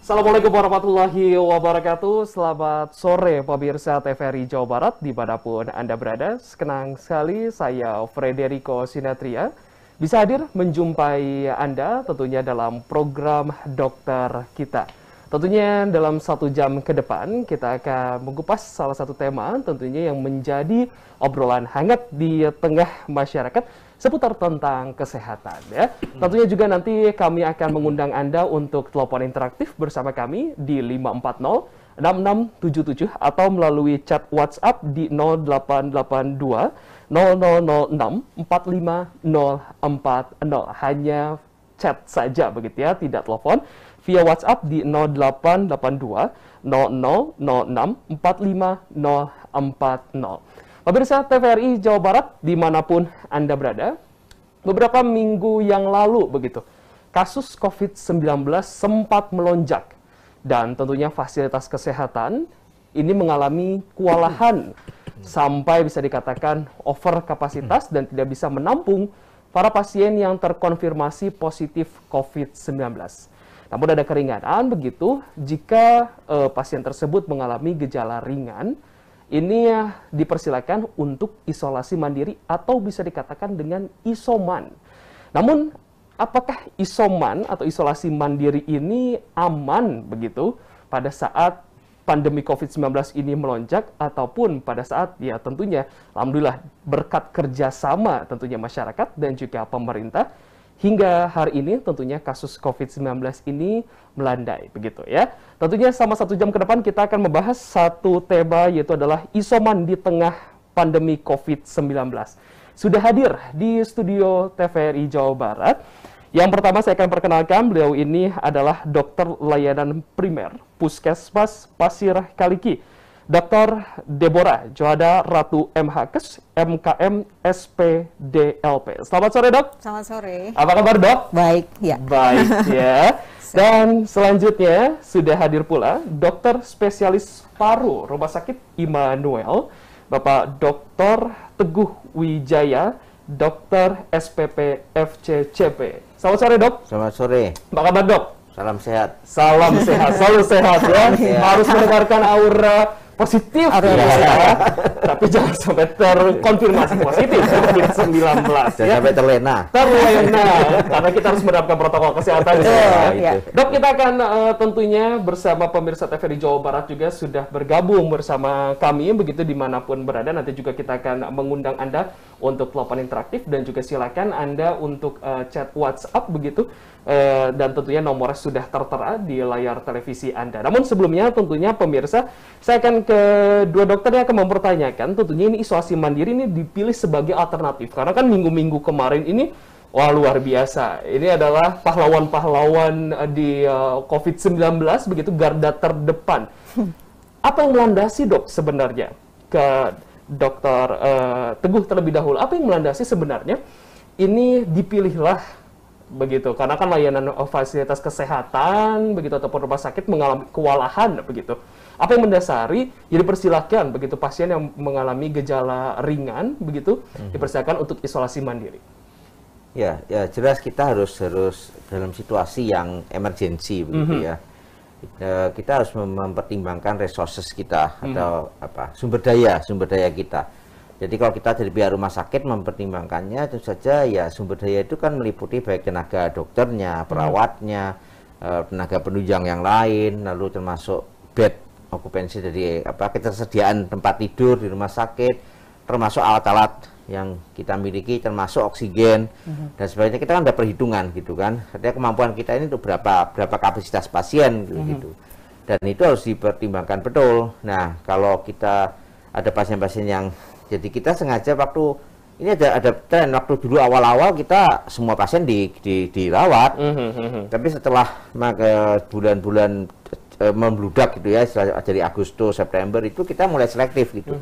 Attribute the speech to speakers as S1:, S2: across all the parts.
S1: Assalamualaikum warahmatullahi wabarakatuh. Selamat sore pemirsa TVRI Jawa Barat dimanapun Anda berada. Senang sekali saya Frederico Sinatria bisa hadir menjumpai Anda tentunya dalam program Dokter Kita. Tentunya dalam 1 jam ke depan kita akan mengupas salah satu tema tentunya yang menjadi obrolan hangat di tengah masyarakat seputar tentang kesehatan ya. Tentunya juga nanti kami akan mengundang Anda untuk telepon interaktif bersama kami di 540 6677 atau melalui chat WhatsApp di 0882 0006 45040. Hanya chat saja begitu ya, tidak telepon. Via WhatsApp di 0882 0006 45040. Pemirsa TVRI Jawa Barat dimanapun Anda berada, beberapa minggu yang lalu begitu, kasus COVID-19 sempat melonjak dan tentunya fasilitas kesehatan ini mengalami kewalahan sampai bisa dikatakan over kapasitas dan tidak bisa menampung para pasien yang terkonfirmasi positif COVID-19. Namun ada keringanan begitu jika pasien tersebut mengalami gejala ringan, ini dipersilakan untuk isolasi mandiri atau bisa dikatakan dengan isoman. Namun apakah isoman atau isolasi mandiri ini aman begitu pada saat pandemi COVID-19 ini melonjak ataupun pada saat ya tentunya alhamdulillah berkat kerjasama tentunya masyarakat dan juga pemerintah hingga hari ini tentunya kasus COVID-19 ini melandai begitu ya. Tentunya selama 1 jam ke depan kita akan membahas satu tema yaitu adalah isoman di tengah pandemi COVID-19. Sudah hadir di studio TVRI Jawa Barat. Yang pertama saya akan perkenalkan, beliau ini adalah dokter layanan primer Puskesmas Pasir Kaliki, Dr. Deborah Joada Ratu MHkes, MKM SPDLP. Selamat sore, Dok.
S2: Selamat sore.
S1: Apa kabar, Dok?
S2: Baik, ya.
S1: Baik, ya. Dan selanjutnya sudah hadir pula dokter spesialis paru Rumah Sakit Immanuel, Bapak Dr. Teguh Wijaya, Dokter SPP FCCP. Selamat sore, Dok.
S3: Selamat sore.
S1: Apa kabar, Dok?
S3: Salam sehat.
S1: Salam sehat, selalu sehat ya. Harus mendengarkan aura positif ya. Tapi jangan sampai terkonfirmasi positif COVID-19
S3: Jangan sampai terlena.
S1: Karena kita harus menerapkan protokol kesehatan ya. Dok, kita akan tentunya bersama pemirsa TVRI Jawa Barat juga sudah bergabung bersama kami begitu dimanapun berada. Nanti juga kita akan mengundang Anda untuk telepon interaktif dan juga silakan Anda untuk chat WhatsApp begitu. Dan tentunya nomornya sudah tertera di layar televisi Anda. Namun sebelumnya tentunya pemirsa, saya akan ke dua dokter yang akan mempertanyakan tentunya ini isolasi mandiri ini dipilih sebagai alternatif. Karena kan minggu-minggu kemarin ini wah luar biasa. Ini adalah pahlawan-pahlawan di COVID-19 begitu, garda terdepan. Apa yang melandasi, Dok, sebenarnya ke Dokter Teguh terlebih dahulu? Apa yang melandasi sebenarnya ini dipilihlah begitu, karena kan layanan fasilitas kesehatan begitu ataupun rumah sakit mengalami kewalahan begitu. Apa yang mendasari jadi persilahkan begitu pasien yang mengalami gejala ringan begitu dipersilakan untuk isolasi mandiri?
S3: Ya jelas kita harus dalam situasi yang emergensi begitu ya. Kita harus mempertimbangkan resources kita atau sumber daya kita. Jadi kalau kita dari pihak rumah sakit mempertimbangkannya, tentu saja ya sumber daya itu kan meliputi baik tenaga dokternya, perawatnya, tenaga penunjang yang lain, lalu termasuk bed okupansi dari ketersediaan tempat tidur di rumah sakit, termasuk alat-alat yang kita miliki, termasuk oksigen dan sebagainya. Kita kan ada perhitungan gitu kan. Artinya kemampuan kita ini untuk berapa kapasitas pasien gitu. Dan itu harus dipertimbangkan betul. Nah, kalau kita ada pasien-pasien yang jadi kita sengaja waktu ini ada tren waktu dulu awal-awal kita semua pasien dirawat, tapi setelah bulan-bulan membludak gitu ya, dari Agustus September itu kita mulai selektif gitu.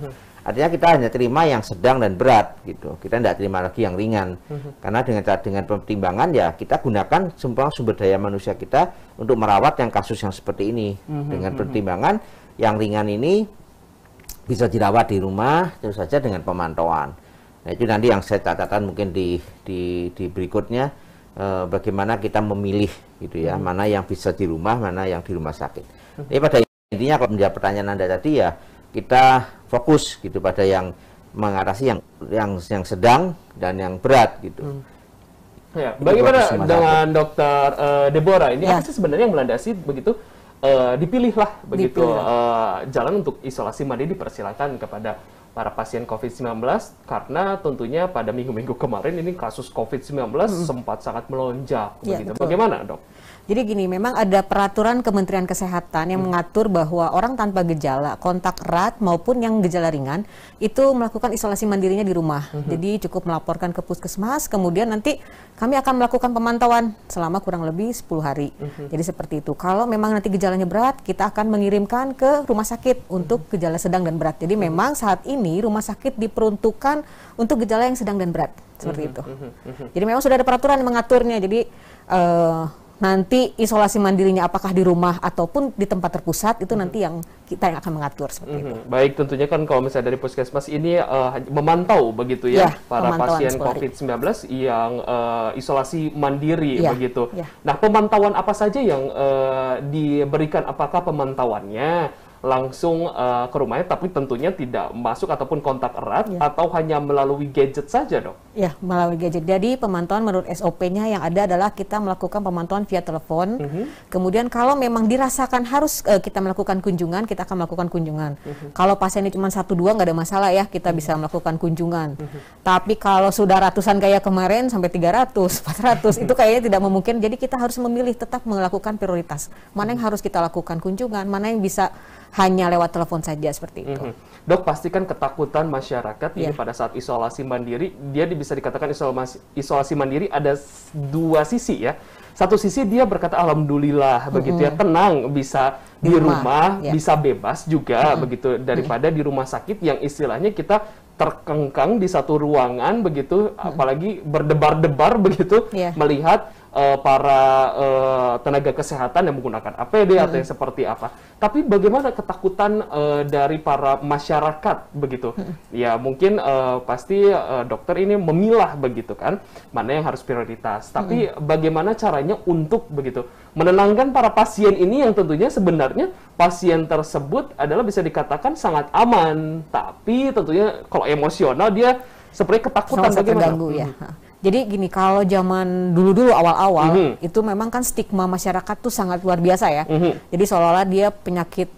S3: Artinya kita hanya terima yang sedang dan berat gitu. Kita tidak terima lagi yang ringan. Karena dengan pertimbangan ya kita gunakan semua sumber daya manusia kita untuk merawat yang kasus yang seperti ini. Dengan pertimbangan yang ringan ini bisa dirawat di rumah, tentu saja dengan pemantauan. Nah, itu nanti yang saya catatan mungkin di berikutnya. bagaimana kita memilih gitu ya, mana yang bisa di rumah, mana yang di rumah sakit. Jadi pada intinya kalau menjawab pertanyaan Anda tadi ya, kita fokus gitu pada yang mengatasi yang sedang dan yang berat gitu.
S1: Ya, bagaimana dengan Dokter Deborah ini apa sih sebenarnya yang melandasi begitu dipilihlah begitu jalan untuk isolasi mandiri dipersilakan kepada para pasien COVID-19 karena tentunya pada minggu-minggu kemarin ini kasus COVID-19 sempat sangat melonjak begitu.
S2: Betul.
S1: Bagaimana, Dok?
S2: Jadi gini, memang ada peraturan Kementerian Kesehatan yang mengatur bahwa orang tanpa gejala, kontak erat maupun yang gejala ringan itu melakukan isolasi mandirinya di rumah. Jadi cukup melaporkan ke puskesmas, kemudian nanti kami akan melakukan pemantauan selama kurang lebih 10 hari. Jadi seperti itu. Kalau memang nanti gejalanya berat, kita akan mengirimkan ke rumah sakit untuk gejala sedang dan berat. Jadi memang saat ini rumah sakit diperuntukkan untuk gejala yang sedang dan berat. Seperti itu. Jadi memang sudah ada peraturan yang mengaturnya. Jadi nanti isolasi mandirinya apakah di rumah ataupun di tempat terpusat itu nanti yang kita yang akan mengatur seperti itu.
S1: Baik, tentunya kan kalau misalnya dari puskesmas ini memantau begitu ya, para pasien COVID-19 yang isolasi mandiri begitu. Nah, pemantauan apa saja yang diberikan? Apakah pemantauannya langsung ke rumahnya, tapi tentunya tidak masuk ataupun kontak erat atau hanya melalui gadget saja, Dok?
S2: Ya, melalui gadget. Jadi pemantauan menurut SOP-nya yang ada adalah kita melakukan pemantauan via telepon. Kemudian kalau memang dirasakan harus kita melakukan kunjungan, kita akan melakukan kunjungan. Kalau pasiennya cuma 1-2 nggak ada masalah ya, kita bisa melakukan kunjungan. Tapi kalau sudah ratusan kayak kemarin sampai 300, 400 itu kayaknya tidak memungkinkan. Jadi kita harus memilih tetap melakukan prioritas. Mana yang harus kita lakukan kunjungan, mana yang bisa hanya lewat telepon saja seperti itu.
S1: Dok, pastikan ketakutan masyarakat ini pada saat isolasi mandiri, dia bisa dikatakan isolasi mandiri ada dua sisi ya. Satu sisi dia berkata alhamdulillah begitu ya, tenang bisa di rumah bisa bebas juga begitu daripada di rumah sakit yang istilahnya kita terkengkang di satu ruangan begitu, apalagi berdebar-debar begitu melihat para tenaga kesehatan yang menggunakan APD atau yang seperti apa. Tapi bagaimana ketakutan dari para masyarakat begitu? Ya mungkin pasti dokter ini memilah begitu kan, mana yang harus prioritas. Tapi bagaimana caranya untuk begitu menenangkan para pasien ini yang tentunya sebenarnya pasien tersebut adalah bisa dikatakan sangat aman, tapi tentunya kalau emosional dia seperti ketakutan
S2: sangat terganggu ya. Jadi gini, kalau zaman dulu-dulu awal-awal itu memang kan stigma masyarakat tuh sangat luar biasa ya. Jadi seolah-olah dia penyakit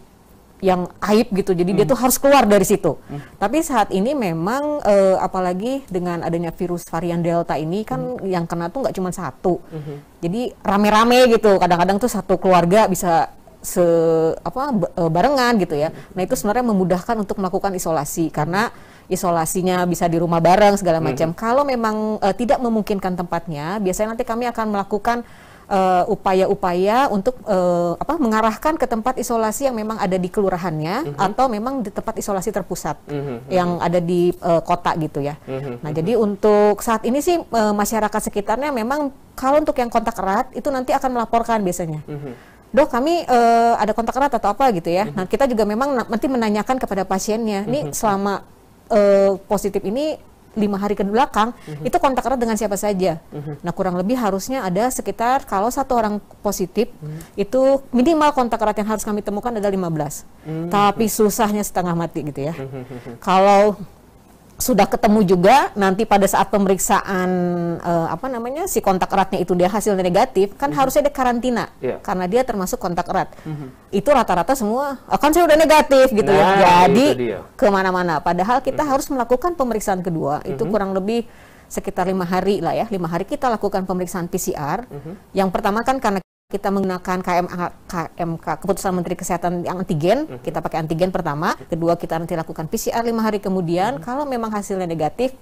S2: yang aib gitu. Jadi dia tuh harus keluar dari situ. Tapi saat ini memang apalagi dengan adanya virus varian Delta ini kan yang kena tuh nggak cuma satu. Jadi rame-rame gitu. Kadang-kadang tuh satu keluarga bisa barengan gitu ya. Nah itu sebenarnya memudahkan untuk melakukan isolasi karena isolasinya bisa di rumah bareng segala macam. Kalau memang tidak memungkinkan tempatnya, biasanya nanti kami akan melakukan upaya-upaya untuk mengarahkan ke tempat isolasi yang memang ada di kelurahannya atau memang di tempat isolasi terpusat yang ada di kota gitu ya. Nah jadi untuk saat ini sih masyarakat sekitarnya memang kalau untuk yang kontak erat itu nanti akan melaporkan biasanya. Dok, kami ada kontak erat atau apa gitu ya. Nah, kita juga memang nanti menanyakan kepada pasiennya, nih selama positif ini 5 hari ke belakang, itu kontak erat dengan siapa saja. Nah, kurang lebih harusnya ada sekitar, kalau satu orang positif, itu minimal kontak erat yang harus kami temukan ada 15. Tapi susahnya setengah mati gitu ya. Kalau sudah ketemu juga nanti pada saat pemeriksaan si kontak eratnya itu dia hasilnya negatif kan harusnya ada karantina karena dia termasuk kontak erat. Itu rata-rata semua kan saya udah negatif gitu ya, jadi kemana-mana padahal kita harus melakukan pemeriksaan kedua itu kurang lebih sekitar 5 hari lah ya, 5 hari kita lakukan pemeriksaan PCR. Yang pertama kan karena kita menggunakan KMK, keputusan Menteri Kesehatan yang antigen, kita pakai antigen pertama, kedua kita nanti lakukan PCR 5 hari kemudian, kalau memang hasilnya negatif,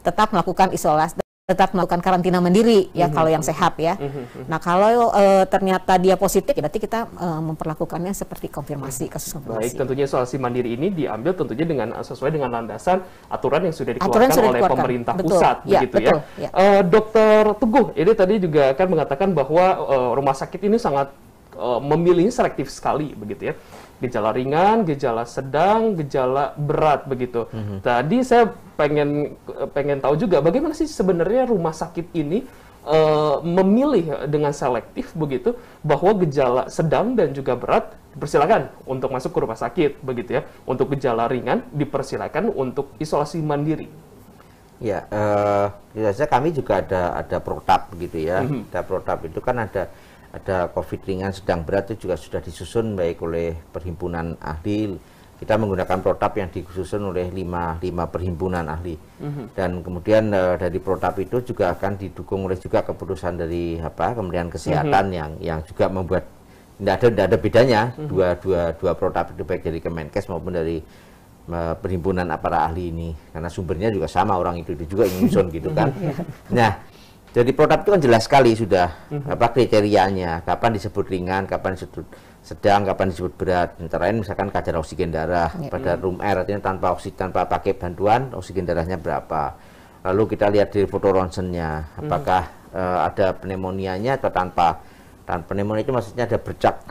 S2: tetap melakukan isolasi, tetap melakukan karantina mandiri ya kalau yang sehat ya. Nah kalau ternyata dia positif, berarti kita memperlakukannya seperti konfirmasi, kasus konfirmasi.
S1: Baik, tentunya isolasi mandiri ini diambil tentunya dengan sesuai dengan landasan aturan yang sudah dikeluarkan oleh pemerintah pusat, begitu ya. Dokter Teguh, ini tadi juga kan mengatakan bahwa rumah sakit ini sangat memilih selektif sekali, begitu ya. Gejala ringan, gejala sedang, gejala berat begitu. Tadi saya pengen tahu juga bagaimana sih sebenarnya rumah sakit ini memilih dengan selektif begitu bahwa gejala sedang dan juga berat dipersilakan untuk masuk ke rumah sakit begitu ya. Untuk gejala ringan dipersilakan untuk isolasi mandiri.
S3: Ya, biasanya kami juga ada protap begitu ya. Ada protap itu kan ada COVID ringan, sedang, berat itu juga sudah disusun baik oleh perhimpunan ahli. Kita menggunakan protap yang disusun oleh lima perhimpunan ahli. Dan kemudian dari protap itu juga akan didukung oleh juga keputusan dari Kementerian Kesehatan yang juga membuat tidak ada bedanya dua protap itu, baik dari Kemenkes maupun dari perhimpunan para ahli ini, karena sumbernya juga sama, orang itu juga yang nyusun gitu kan. Nah, jadi protap itu kan jelas sekali sudah kriterianya, kapan disebut ringan, kapan disebut sedang, kapan disebut berat. Antara lain misalkan kadar oksigen darah pada room air, artinya tanpa pakai bantuan, oksigen darahnya berapa. Lalu kita lihat dari foto ronsennya, apakah ada pneumonianya atau tanpa. Dan pneumonia itu maksudnya ada bercak,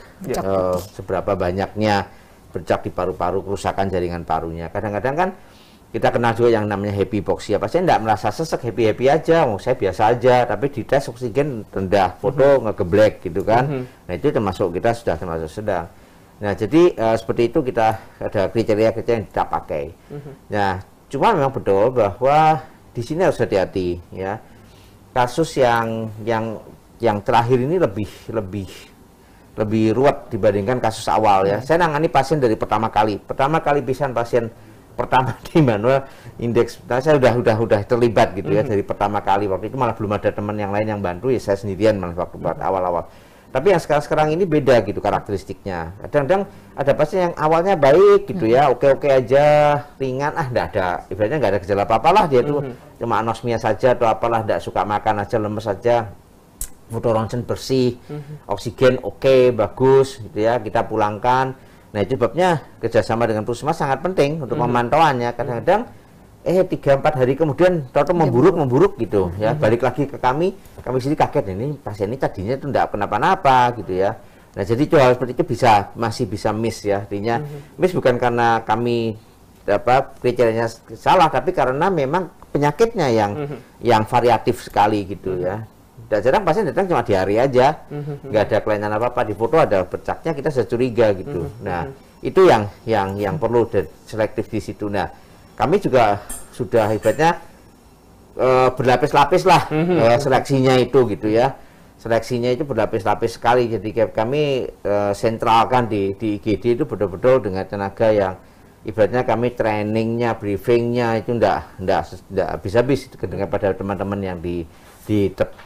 S3: seberapa banyaknya bercak di paru-paru, kerusakan jaringan parunya. Kadang-kadang kan kita kenal juga yang namanya hypoxia. Pasien tidak merasa sesek, happy-happy aja, saya biasa aja, tapi di tes oksigen rendah, foto ngegeblek gitu kan. Nah itu termasuk kita sudah termasuk sedang. Nah jadi seperti itu kita ada kriteria-kriteria yang kita pakai. Nah cuma memang betul bahwa di sini harus hati-hati ya. Kasus yang terakhir ini lebih ruwet dibandingkan kasus awal ya. Saya nangani pasien dari pertama kali pasien pertama di Immanuel Indeks. Nah, saya udah terlibat gitu ya dari pertama kali. Waktu itu malah belum ada teman yang lain yang bantu, ya saya sendirian malah waktu awal-awal. Tapi yang sekarang ini beda gitu karakteristiknya. Kadang-kadang ada pasien yang awalnya baik gitu ya, oke-oke aja, ringan, enggak ada, ibaratnya enggak ada gejala apa-apalah, dia tuh cuma anosmia saja atau apalah, enggak suka makan aja, lemes saja. Foto ronsen bersih, oksigen oke, bagus gitu ya, kita pulangkan. Nah itu sebabnya kerjasama dengan puskesmas sangat penting untuk memantauannya. Kadang-kadang 3-4 hari kemudian tahu memburuk gitu ya, balik lagi ke kami sini kaget, ini pasien ini tadinya itu enggak kenapa-napa gitu ya. Nah jadi itu hal seperti itu masih bisa miss ya, artinya miss bukan karena kami kriterianya salah, tapi karena memang penyakitnya yang variatif sekali gitu ya. Dan jarang pasien datang cuma di hari aja, nggak ada kelainan apa-apa, di foto ada bercaknya, kita sudah curiga gitu. Nah itu yang perlu selektif di situ. Nah kami juga sudah ibaratnya berlapis-lapis lah seleksinya itu gitu ya. Seleksinya itu berlapis-lapis sekali. Jadi kami sentralkan di IGD itu betul-betul dengan tenaga yang ibaratnya kami trainingnya, briefingnya itu enggak habis-habis dengan pada teman-teman yang di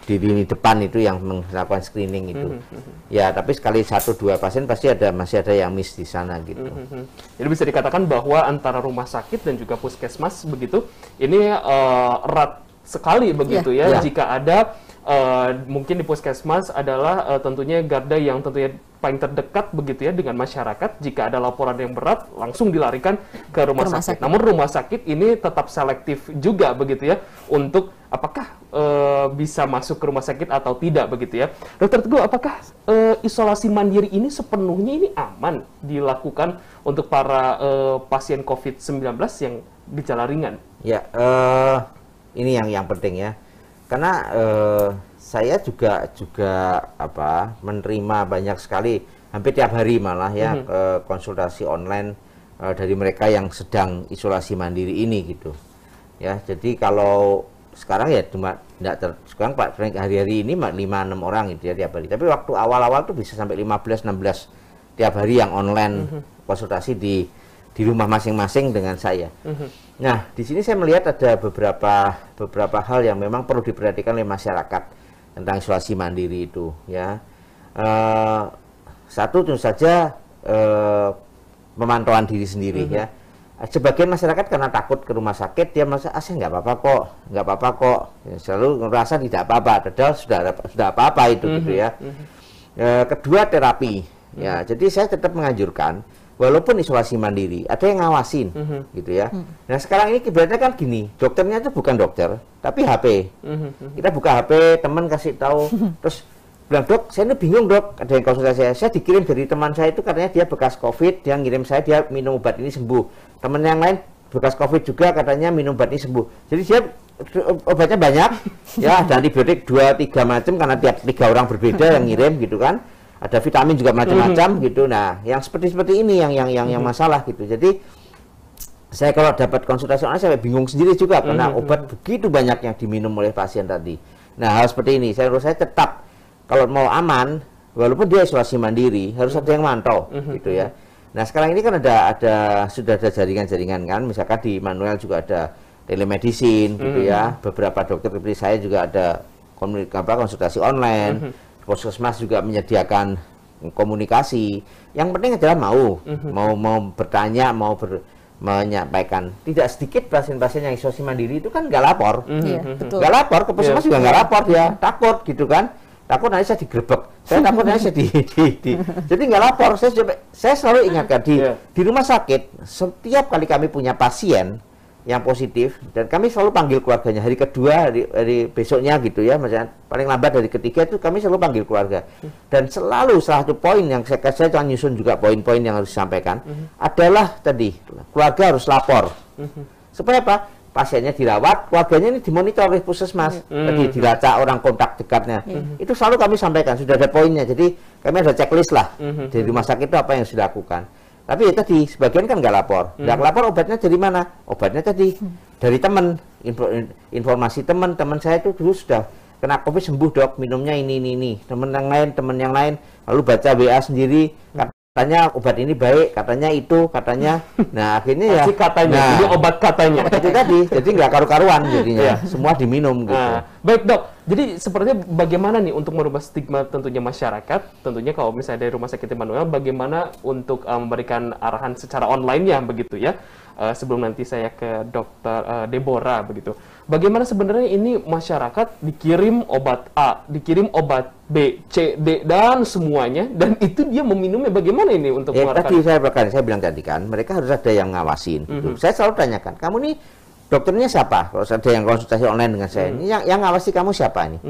S3: lini depan itu yang melakukan screening itu. Ya, tapi sekali 1-2 pasien pasti masih ada yang miss di sana gitu.
S1: Jadi bisa dikatakan bahwa antara rumah sakit dan juga puskesmas begitu, ini erat sekali begitu ya. Jika ada mungkin di puskesmas adalah tentunya garda yang tentunya paling terdekat begitu ya dengan masyarakat. Jika ada laporan yang berat langsung dilarikan ke rumah sakit. Namun rumah sakit ini tetap selektif juga begitu ya untuk apakah bisa masuk ke rumah sakit atau tidak begitu ya. Dokter Teguh, apakah isolasi mandiri ini sepenuhnya ini aman dilakukan untuk para pasien COVID-19 yang gejala ringan? Ya,
S3: ini yang penting ya. Karena saya juga menerima banyak sekali, hampir tiap hari malah ya konsultasi online dari mereka yang sedang isolasi mandiri ini gitu. Ya, jadi kalau sekarang ya cuma sekarang Pak hari-hari ini 5-6 orang gitu ya tiap hari. Tapi waktu awal-awal tuh bisa sampai 15-16 tiap hari yang online konsultasi di rumah masing-masing dengan saya. Nah, di sini saya melihat ada beberapa hal yang memang perlu diperhatikan oleh masyarakat tentang isolasi mandiri itu ya. Satu tentu saja pemantauan diri sendiri ya. Sebagian masyarakat karena takut ke rumah sakit, dia merasa saya nggak apa-apa kok. Ya, selalu merasa tidak apa-apa, padahal sudah apa-apa itu gitu ya. Kedua, terapi. Ya, jadi saya tetap menganjurkan walaupun isolasi mandiri, ada yang ngawasin gitu ya. Nah sekarang ini ibaratnya kan gini, dokternya itu bukan dokter, tapi HP. Kita buka HP, teman kasih tahu, terus bilang, dok, saya ini bingung dok, ada yang konsultasi saya dikirim dari teman saya itu katanya dia bekas COVID, dia ngirim saya, dia minum obat ini sembuh. Teman yang lain bekas COVID juga katanya minum obat ini sembuh. Jadi dia obatnya banyak, ya ada antibiotik 2-3 macam karena tiap 3 orang berbeda yang ngirim gitu kan. Ada vitamin juga macam-macam gitu. Nah, yang seperti ini yang masalah gitu. Jadi saya kalau dapat konsultasi online saya bingung sendiri juga karena obat begitu banyak yang diminum oleh pasien tadi. Nah, hal seperti ini menurut saya tetap kalau mau aman, walaupun dia isolasi mandiri harus ada yang mantau gitu ya. Nah, sekarang ini kan sudah ada jaringan-jaringan kan, misalkan di Immanuel juga ada telemedicine gitu ya. Beberapa dokter seperti saya juga ada konsultasi online. Puskesmas juga menyediakan komunikasi. Yang penting adalah mau bertanya, menyampaikan. Tidak sedikit pasien-pasien yang isolasi mandiri itu kan nggak lapor.
S2: Betul.
S3: Nggak lapor, ke puskesmas juga nggak lapor dia, takut gitu kan. Takut nanti saya digerebek, saya takut nanti saya jadi nggak lapor. Saya selalu ingatkan di rumah sakit setiap kali kami punya pasien yang positif dan kami selalu panggil keluarganya hari kedua, hari besoknya gitu ya, misalnya paling lambat hari ketiga itu kami selalu panggil keluarga dan selalu salah satu poin yang saya akan nyusun juga poin-poin yang harus disampaikan adalah tadi keluarga harus lapor supaya apa? Pasiennya dirawat, keluarganya ini dimonitor oleh puskesmas, tadi dilacak orang kontak dekatnya. Itu selalu kami sampaikan, sudah ada poinnya. Jadi kami ada checklist lah di rumah sakit itu apa yang sudah dilakukan. Tapi ya tadi sebagian kan nggak lapor. Nggak lapor obatnya dari mana? Obatnya tadi dari teman, informasi teman saya itu dulu sudah kena COVID sembuh dok, minumnya ini. Teman yang lain, lalu baca WA sendiri. Katanya obat ini baik, katanya itu, katanya. Nah akhirnya ya.
S1: Katanya, jadi obat katanya.
S3: Itu tadi, jadi nggak karu-karuan jadinya. Semua diminum gitu.
S1: Baik dok, jadi sepertinya bagaimana nih untuk merubah stigma tentunya masyarakat, tentunya kalau misalnya dari Rumah Sakit Immanuel, bagaimana untuk memberikan arahan secara online ya begitu ya. Sebelum nanti saya ke Dokter Deborah begitu. Bagaimana sebenarnya ini masyarakat dikirim obat A, dikirim obat B, C, D, dan semuanya, dan itu dia meminumnya bagaimana ini untuk
S3: tadi saya bilang tadi kan, mereka harus ada yang ngawasin. Gitu. Saya selalu tanyakan, kamu nih dokternya siapa? Kalau ada yang konsultasi online dengan saya, ini yang ngawasi kamu siapa nih?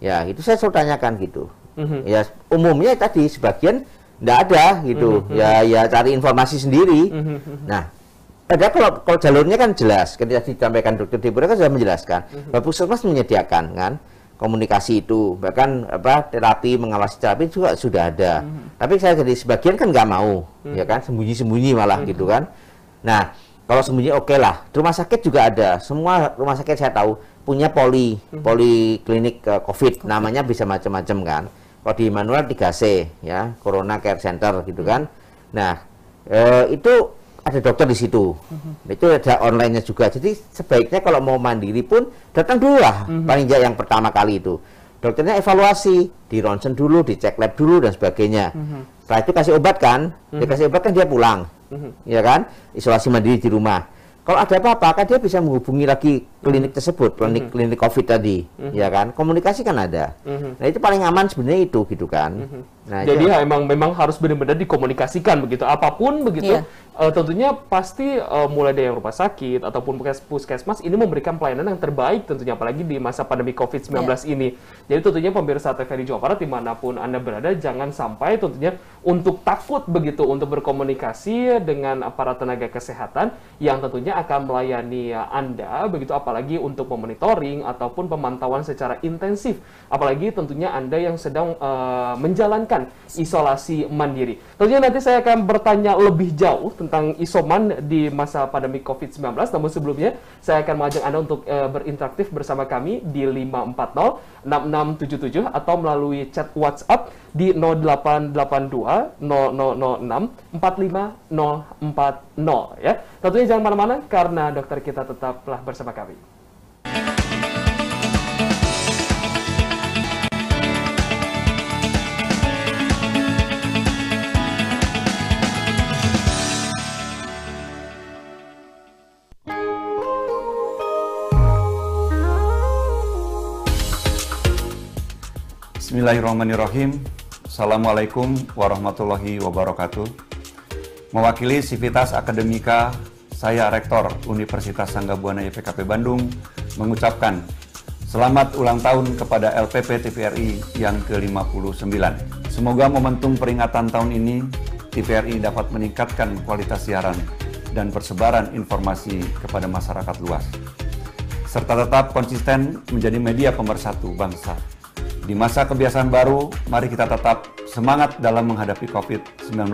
S3: Ya, itu saya selalu tanyakan gitu. Ya, umumnya tadi sebagian nggak ada gitu. Ya cari informasi sendiri. Nah, padahal kalau jalurnya kan jelas, ketika disampaikan Dokter Deborah kan sudah menjelaskan bahwa puskesmas menyediakan kan komunikasi itu, bahkan terapi, mengawasi terapi juga sudah ada. Tapi saya jadi sebagian kan nggak mau, ya kan, sembunyi-sembunyi malah gitu kan. Nah, kalau sembunyi oke lah. Rumah sakit juga ada, semua rumah sakit saya tahu punya poliklinik COVID, namanya bisa macam-macam kan. Kalau di Immanuel 3C, ya, Corona Care Center gitu kan. Nah, itu ada dokter di situ, itu ada online-nya juga. Jadi sebaiknya kalau mau mandiri pun datang dulu lah, paling nggak yang pertama kali itu. Dokternya evaluasi, di ronsen dulu, dicek lab dulu dan sebagainya. Setelah itu kasih obat kan, dia kasih obat kan dia pulang, ya kan, isolasi mandiri di rumah. Kalau ada apa-apa kan dia bisa menghubungi lagi klinik tersebut, klinik COVID tadi, ya kan, komunikasi kan ada. Nah itu paling aman sebenarnya itu gitu kan. Nah,
S1: jadi ya, memang harus benar-benar dikomunikasikan begitu, apapun begitu. Tentunya pasti mulai dari rumah sakit ataupun puskesmas ini memberikan pelayanan yang terbaik tentunya, apalagi di masa pandemi COVID-19 ini. Jadi tentunya pemirsa TVRI Jawa Barat dimanapun Anda berada, jangan sampai tentunya untuk takut begitu untuk berkomunikasi dengan para tenaga kesehatan yang tentunya akan melayani Anda begitu, apalagi untuk memonitoring ataupun pemantauan secara intensif, apalagi tentunya Anda yang sedang menjalankan isolasi mandiri. Tentunya nanti saya akan bertanya lebih jauh tentang isoman di masa pandemi COVID-19, namun sebelumnya saya akan mengajak Anda untuk berinteraktif bersama kami di 540-6677 atau melalui chat WhatsApp di 0882 0006 45040 ya. Tentunya jangan mana-mana karena dokter kita tetaplah bersama kami.
S4: Bismillahirrahmanirrahim. Assalamualaikum warahmatullahi wabarakatuh. Mewakili Sivitas Akademika, saya Rektor Universitas Sangga Buana YPKP Bandung mengucapkan selamat ulang tahun kepada LPP TVRI yang ke-59. Semoga momentum peringatan tahun ini TVRI dapat meningkatkan kualitas siaran dan persebaran informasi kepada masyarakat luas. serta tetap konsisten menjadi media pemersatu bangsa. Di masa kebiasaan baru, mari kita tetap semangat dalam menghadapi COVID-19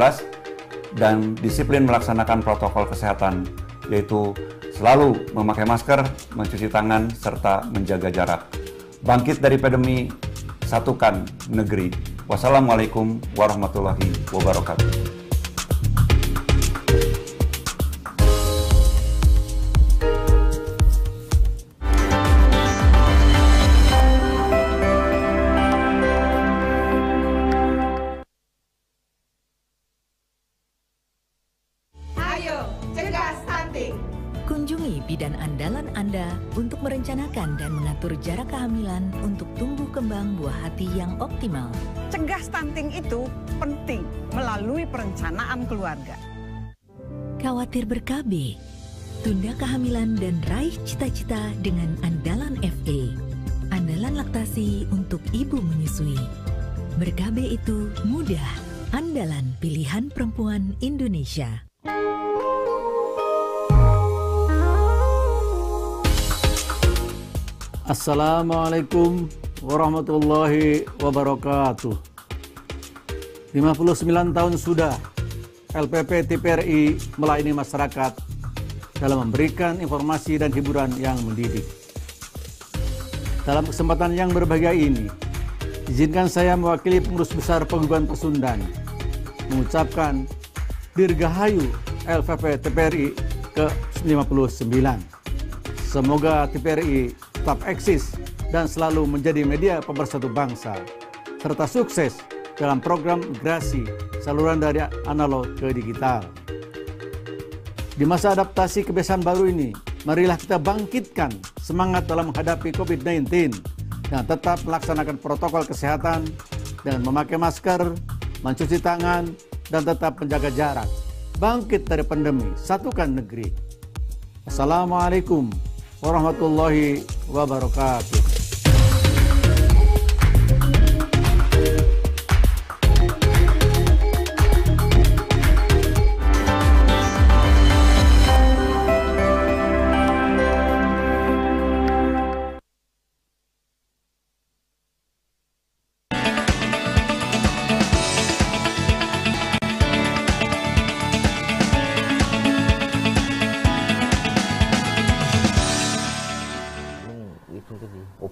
S4: dan disiplin melaksanakan protokol kesehatan, yaitu selalu memakai masker, mencuci tangan, serta menjaga jarak. Bangkit dari pandemi, satukan negeri. Wassalamualaikum warahmatullahi wabarakatuh.
S5: Kunjungi bidan andalan Anda untuk merencanakan dan mengatur jarak kehamilan untuk tumbuh kembang buah hati yang optimal.
S6: Cegah stunting itu penting melalui perencanaan keluarga.
S5: Khawatir ber-KB? Tunda kehamilan dan raih cita-cita dengan Andalan FA. Andalan laktasi untuk ibu menyusui. Ber-KB itu mudah. Andalan pilihan perempuan Indonesia.
S7: Assalamualaikum warahmatullahi wabarakatuh. 59 tahun sudah LPP TVRI melayani masyarakat dalam memberikan informasi dan hiburan yang mendidik. Dalam kesempatan yang berbahagia ini, izinkan saya mewakili Pengurus Besar Paguyuban Pasundan mengucapkan Dirgahayu LPP TVRI ke-59. Semoga TVRI tetap eksis dan selalu menjadi media pemersatu bangsa, serta sukses dalam program migrasi saluran dari analog ke digital. Di masa adaptasi kebiasaan baru ini, marilah kita bangkitkan semangat dalam menghadapi COVID-19 dan tetap melaksanakan protokol kesehatan dengan memakai masker, mencuci tangan, dan tetap menjaga jarak. Bangkit dari pandemi, satukan negeri. Assalamualaikum warahmatullahi wabarakatuh.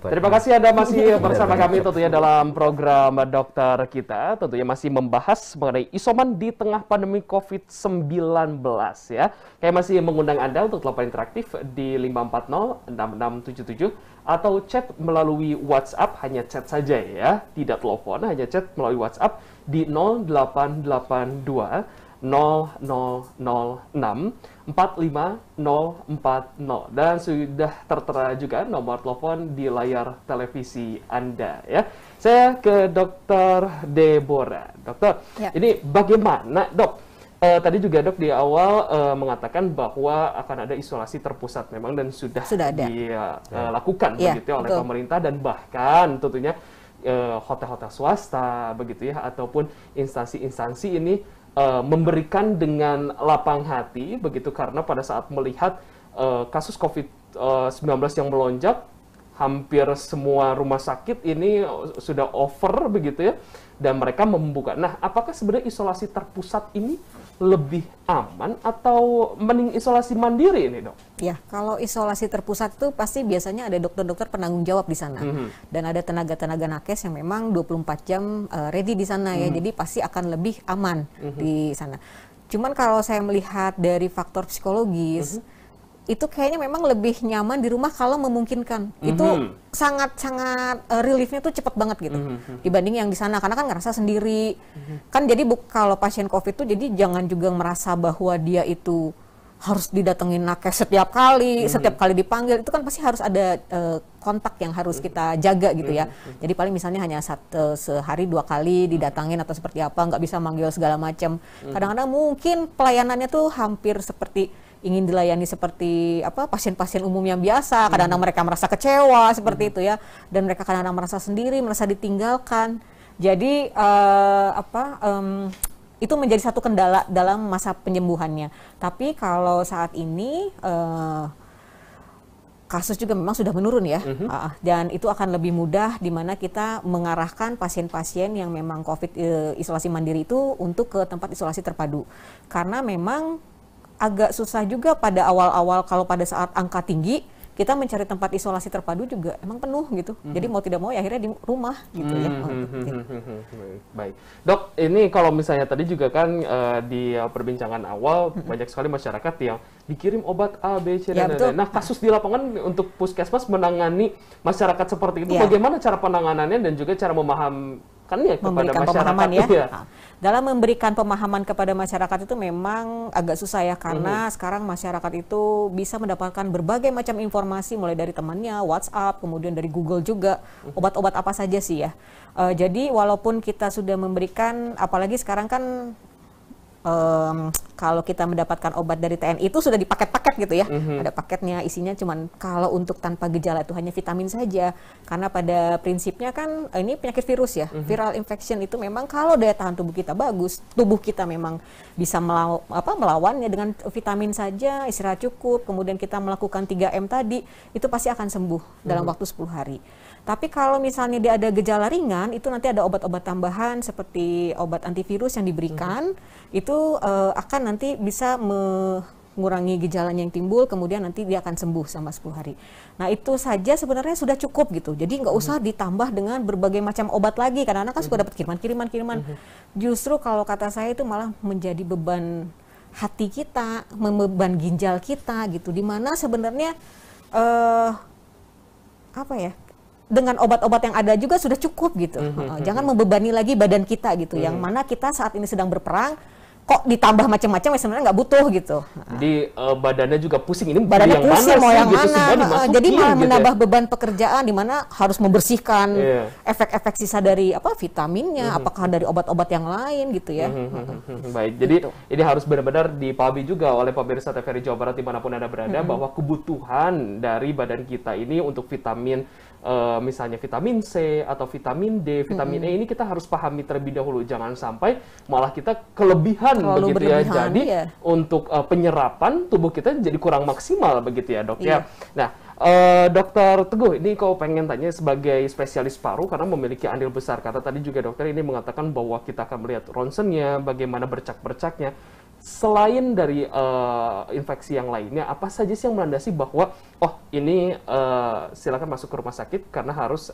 S1: Terima kasih Anda masih bersama kami tentunya dalam program dokter kita, tentunya masih membahas mengenai isoman di tengah pandemi COVID-19 ya. Kayak masih mengundang Anda untuk telepon interaktif di 540-6677 atau chat melalui WhatsApp, hanya chat saja ya, tidak telepon, hanya chat melalui WhatsApp di 0882 0006 45040 dan sudah tertera juga nomor telepon di layar televisi Anda ya. Saya ke Dr. Deborah. Dokter,
S2: Ya.
S1: ini bagaimana dok? Tadi juga dok di awal mengatakan bahwa akan ada isolasi terpusat memang dan sudah
S2: ada
S1: dilakukan
S2: Ya,
S1: begitu oleh
S2: betul.
S1: pemerintah dan bahkan tentunya hotel-hotel swasta begitu ya ataupun instansi-instansi ini memberikan dengan lapang hati begitu karena pada saat melihat kasus COVID-19 yang melonjak, hampir semua rumah sakit ini sudah over begitu ya dan mereka membuka. Nah, apakah sebenarnya isolasi terpusat ini lebih aman atau mending isolasi mandiri ini, dok?
S2: Ya, kalau isolasi terpusat itu pasti biasanya ada dokter-dokter penanggung jawab di sana. Dan ada tenaga-tenaga nakes yang memang 24 jam ready di sana ya. Jadi pasti akan lebih aman di sana. Cuman kalau saya melihat dari faktor psikologis, itu kayaknya memang lebih nyaman di rumah kalau memungkinkan. Itu sangat-sangat reliefnya tuh cepat banget gitu dibanding yang di sana karena kan ngerasa sendiri. Kan jadi kalau pasien COVID tuh jadi jangan juga merasa bahwa dia itu harus didatengin nakes setiap kali dipanggil, itu kan pasti harus ada kontak yang harus kita jaga gitu ya. Jadi paling misalnya hanya sehari 2 kali didatangin atau seperti apa, nggak bisa manggil segala macam. Kadang-kadang mungkin pelayanannya tuh hampir seperti ingin dilayani seperti apa pasien-pasien umum yang biasa. Kadang-kadang mereka merasa kecewa seperti itu ya, dan mereka kadang-kadang merasa sendiri, merasa ditinggalkan. Jadi itu menjadi satu kendala dalam masa penyembuhannya. Tapi kalau saat ini kasus juga memang sudah menurun ya, dan itu akan lebih mudah di mana kita mengarahkan pasien-pasien yang memang COVID isolasi mandiri itu untuk ke tempat isolasi terpadu. Karena memang agak susah juga pada awal-awal kalau pada saat angka tinggi, kita mencari tempat isolasi terpadu juga emang penuh gitu. Jadi mau tidak mau ya akhirnya di rumah gitu ya.
S1: Baik. Dok, ini kalau misalnya tadi juga kan di perbincangan awal banyak sekali masyarakat yang dikirim obat A, B, C, dan lain-lain. Nah, kasus di lapangan untuk puskesmas menangani masyarakat seperti itu, bagaimana cara penanganannya dan juga cara memahamkannya kepada masyarakat?
S2: Ya. Dalam memberikan pemahaman kepada masyarakat itu memang agak susah ya, karena sekarang masyarakat itu bisa mendapatkan berbagai macam informasi mulai dari temannya, WhatsApp, kemudian dari Google juga, obat-obat apa saja sih ya. Jadi walaupun kita sudah memberikan, apalagi sekarang kan kalau kita mendapatkan obat dari TNI itu sudah di paket-paket gitu ya. Ada paketnya, isinya cuman kalau untuk tanpa gejala itu hanya vitamin saja. Karena pada prinsipnya kan ini penyakit virus ya. Viral infection itu memang kalau daya tahan tubuh kita bagus, tubuh kita memang bisa melawannya dengan vitamin saja, istirahat cukup, kemudian kita melakukan 3M tadi, itu pasti akan sembuh dalam waktu 10 hari. Tapi kalau misalnya dia ada gejala ringan, itu nanti ada obat-obat tambahan seperti obat antivirus yang diberikan, itu akan nanti bisa mengurangi gejalanya yang timbul, kemudian nanti dia akan sembuh selama 10 hari. Nah itu saja sebenarnya sudah cukup gitu, jadi nggak usah ditambah dengan berbagai macam obat lagi, karena anak kan suka dapat kiriman. Justru kalau kata saya itu malah menjadi beban hati kita, beban ginjal kita gitu, dimana sebenarnya dengan obat-obat yang ada juga sudah cukup gitu. Jangan membebani lagi badan kita gitu. Yang mana kita saat ini sedang berperang, kok ditambah macam-macam ya sebenarnya nggak butuh gitu.
S1: Jadi badannya juga pusing. Ini
S2: badannya
S1: yang
S2: pusing,
S1: mana
S2: mau
S1: sih?
S2: yang
S1: Gitu,
S2: mana. Jadi malah
S1: gitu
S2: menambah
S1: ya?
S2: beban pekerjaan di mana harus membersihkan efek-efek sisa dari vitaminnya, apakah dari obat-obat yang lain gitu ya.
S1: Baik, jadi ini harus benar-benar dipahami juga oleh pemirsa TVRI Jawa Barat dimanapun Anda berada, bahwa kebutuhan dari badan kita ini untuk vitamin, misalnya vitamin C atau vitamin D, vitamin E ini kita harus pahami terlebih dahulu. Jangan sampai malah kita kelebihan begitu ya. Jadi untuk penyerapan tubuh kita jadi kurang maksimal begitu ya, Dok ya. Nah, Dokter Teguh, ini kau pengen tanya sebagai spesialis paru karena memiliki andil besar. Kata tadi juga dokter ini mengatakan bahwa kita akan melihat ronsennya, bagaimana bercak-bercaknya. Selain dari infeksi yang lainnya, apa saja sih yang melandasi bahwa ini silakan masuk ke rumah sakit karena harus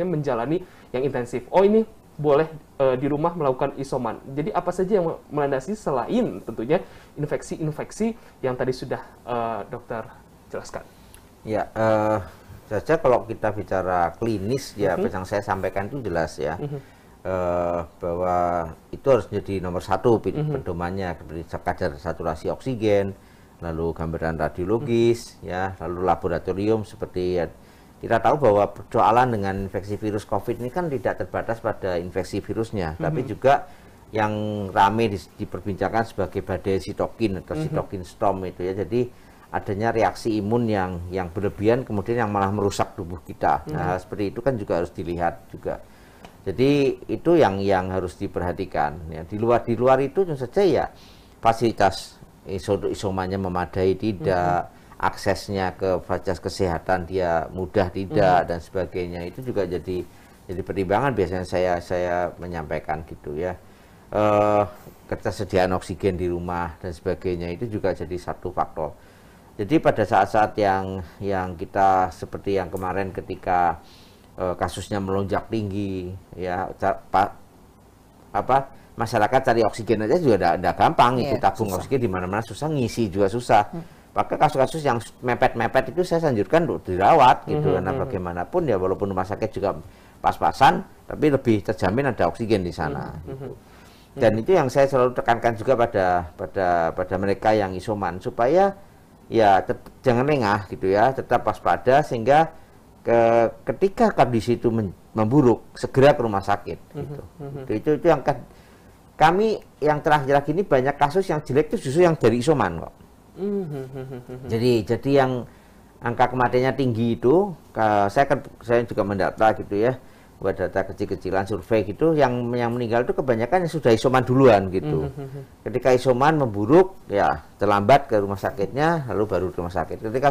S1: menjalani yang intensif. Ini boleh di rumah melakukan isoman. Jadi apa saja yang melandasi selain tentunya infeksi-infeksi yang tadi sudah dokter jelaskan? Ya,
S3: saja kalau kita bicara klinis ya, yang saya sampaikan itu jelas ya. Bahwa itu harus menjadi nomor satu pedomannya, seperti kadar saturasi oksigen, lalu gambaran radiologis, ya, lalu laboratorium seperti ya, kita tahu bahwa persoalan dengan infeksi virus COVID ini kan tidak terbatas pada infeksi virusnya, tapi juga yang ramai diperbincangkan sebagai badai sitokin atau sitokin storm itu ya. Jadi adanya reaksi imun yang berlebihan kemudian yang malah merusak tubuh kita. Nah, seperti itu kan juga harus dilihat juga. Jadi itu yang harus diperhatikan. Ya, di luar itu tentu saja ya fasilitas isomannya memadai tidak, aksesnya ke fasilitas kesehatan dia mudah tidak dan sebagainya. Itu juga jadi pertimbangan biasanya saya menyampaikan gitu ya. Ketersediaan oksigen di rumah dan sebagainya itu juga jadi satu faktor. Jadi pada saat-saat yang kita seperti yang kemarin ketika kasusnya melonjak tinggi ya, masyarakat cari oksigen aja juga udah gampang, itu tabung oksigen di mana-mana susah, ngisi juga susah. Maka kasus-kasus yang mepet-mepet itu saya anjurkan untuk dirawat gitu, karena bagaimanapun ya walaupun rumah sakit juga pas-pasan, tapi lebih terjamin ada oksigen di sana. Gitu. Dan itu yang saya selalu tekankan juga pada mereka yang isoman, supaya ya jangan lengah gitu ya, tetap waspada sehingga ketika kondisi itu memburuk segera ke rumah sakit gitu. Itu yang kami yang terakhir ini banyak kasus yang jelek itu justru yang dari isoman kok. Jadi yang angka kematiannya tinggi itu saya juga mendata gitu ya, buat data kecil-kecilan survei gitu, yang meninggal itu kebanyakan yang sudah isoman duluan gitu. Ketika isoman memburuk ya terlambat ke rumah sakitnya, lalu baru ke rumah sakit. Ketika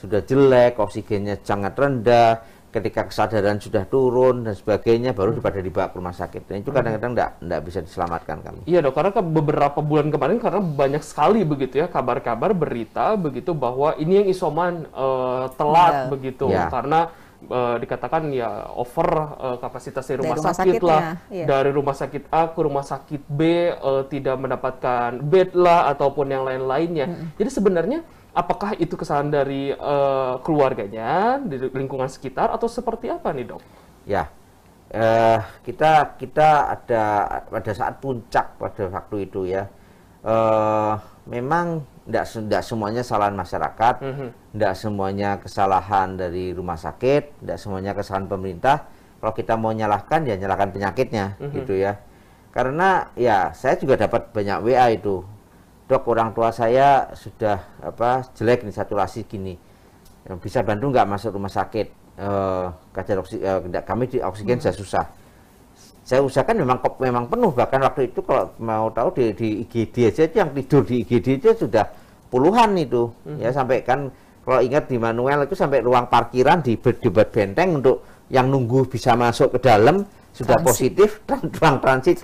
S3: sudah jelek, oksigennya sangat rendah, ketika kesadaran sudah turun dan sebagainya, baru pada dibawa ke rumah sakit. Dan itu kadang-kadang enggak bisa diselamatkan kami.
S1: Iya dok, karena beberapa bulan kemarin karena banyak sekali begitu ya kabar-kabar berita begitu bahwa ini yang isoman telat begitu karena dikatakan ya over kapasitas dari rumah sakit lah, dari rumah sakit A ke rumah sakit B tidak mendapatkan bed lah ataupun yang lain-lainnya. Jadi sebenarnya apakah itu kesalahan dari keluarganya, di lingkungan sekitar, atau seperti apa nih dok?
S3: Ya, kita ada pada saat puncak pada waktu itu ya, memang tidak semuanya kesalahan masyarakat, tidak semuanya kesalahan dari rumah sakit, tidak semuanya kesalahan pemerintah. Kalau kita mau nyalahkan ya nyalahkan penyakitnya, gitu ya. Karena ya saya juga dapat banyak WA itu. Dok, orang tua saya sudah jelek nih saturasi gini, bisa bantu nggak masuk rumah sakit? Kami di oksigen sudah susah. Saya usahakan memang penuh, bahkan waktu itu kalau mau tahu di IGD aja yang tidur di IGD itu sudah puluhan itu, ya sampai kan kalau ingat di Manuel itu sampai ruang parkiran dibuat benteng untuk yang nunggu bisa masuk ke dalam sudah positif, ruang transit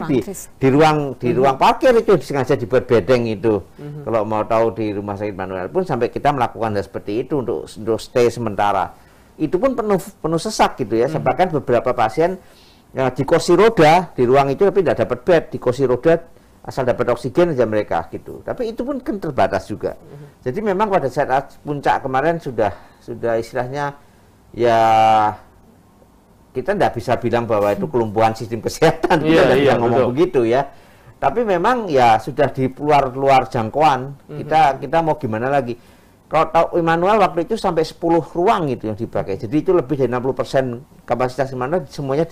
S3: di ruang parkir itu sengaja dibuat bedeng itu. Kalau mau tahu di rumah sakit Manuel pun sampai kita melakukan seperti itu untuk stay sementara. Itu pun penuh sesak gitu ya. Bahkan beberapa pasien di kursi roda di ruang itu tapi tidak dapat bed, di kursi roda asal dapat oksigen aja mereka gitu. Tapi itu pun kan terbatas juga. Jadi memang pada saat puncak kemarin sudah istilahnya ya kita tidak bisa bilang bahwa itu kelumpuhan sistem kesehatan, kita tidak ngomong begitu ya. Tapi memang ya sudah di luar jangkauan. Kita mau gimana lagi? Kalau tahu Immanuel waktu itu sampai 10 ruang itu yang dipakai. Jadi itu lebih dari 60% kapasitas Immanuel semuanya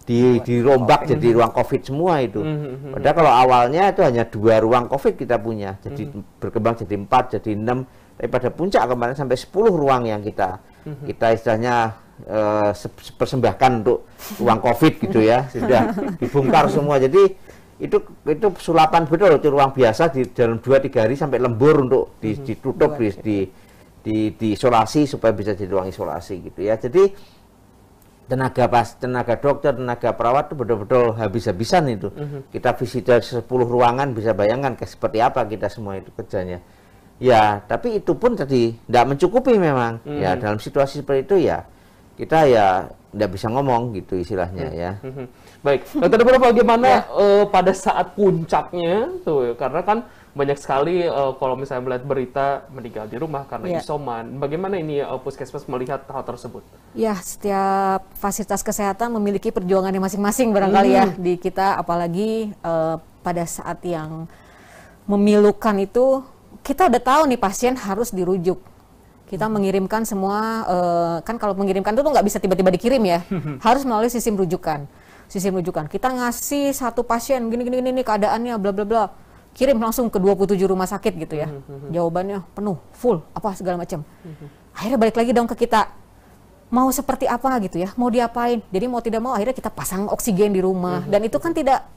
S3: dirombak jadi ruang COVID semua itu. Padahal kalau awalnya itu hanya 2 ruang COVID kita punya. Jadi berkembang jadi 4, jadi 6. Tapi pada puncak kemarin sampai 10 ruang yang kita istilahnya persembahkan untuk ruang COVID gitu ya, sudah dibongkar semua. Jadi itu sulapan betul itu ruang biasa di dalam 2-3 hari sampai lembur untuk ditutup diisolasi supaya bisa jadi ruang isolasi gitu ya. Jadi tenaga dokter, tenaga perawat itu betul-betul habis-habisan itu. Kita visit 10 ruangan, bisa bayangkan seperti apa kita semua itu kerjanya. Ya, tapi itu pun tadi tidak mencukupi memang. Ya, dalam situasi seperti itu ya kita ya tidak bisa ngomong gitu istilahnya ya.
S1: Baik, Dokter Deborah bagaimana pada saat puncaknya tuh, karena kan banyak sekali kalau misalnya melihat berita meninggal di rumah karena isoman. Bagaimana ini Puskesmas melihat hal tersebut?
S2: Ya, setiap fasilitas kesehatan memiliki perjuangannya masing-masing barangkali ya di kita, apalagi pada saat yang memilukan itu kita udah tahu nih pasien harus dirujuk. Kita mengirimkan semua, kan kalau mengirimkan itu nggak bisa tiba-tiba dikirim ya, harus melalui sistem rujukan. Kita ngasih satu pasien gini keadaannya bla bla bla, kirim langsung ke 27 rumah sakit gitu ya. Jawabannya penuh, full, apa segala macam. Akhirnya balik lagi dong ke kita. Mau seperti apa gitu ya, mau diapain. Jadi mau tidak mau akhirnya kita pasang oksigen di rumah dan itu kan tidak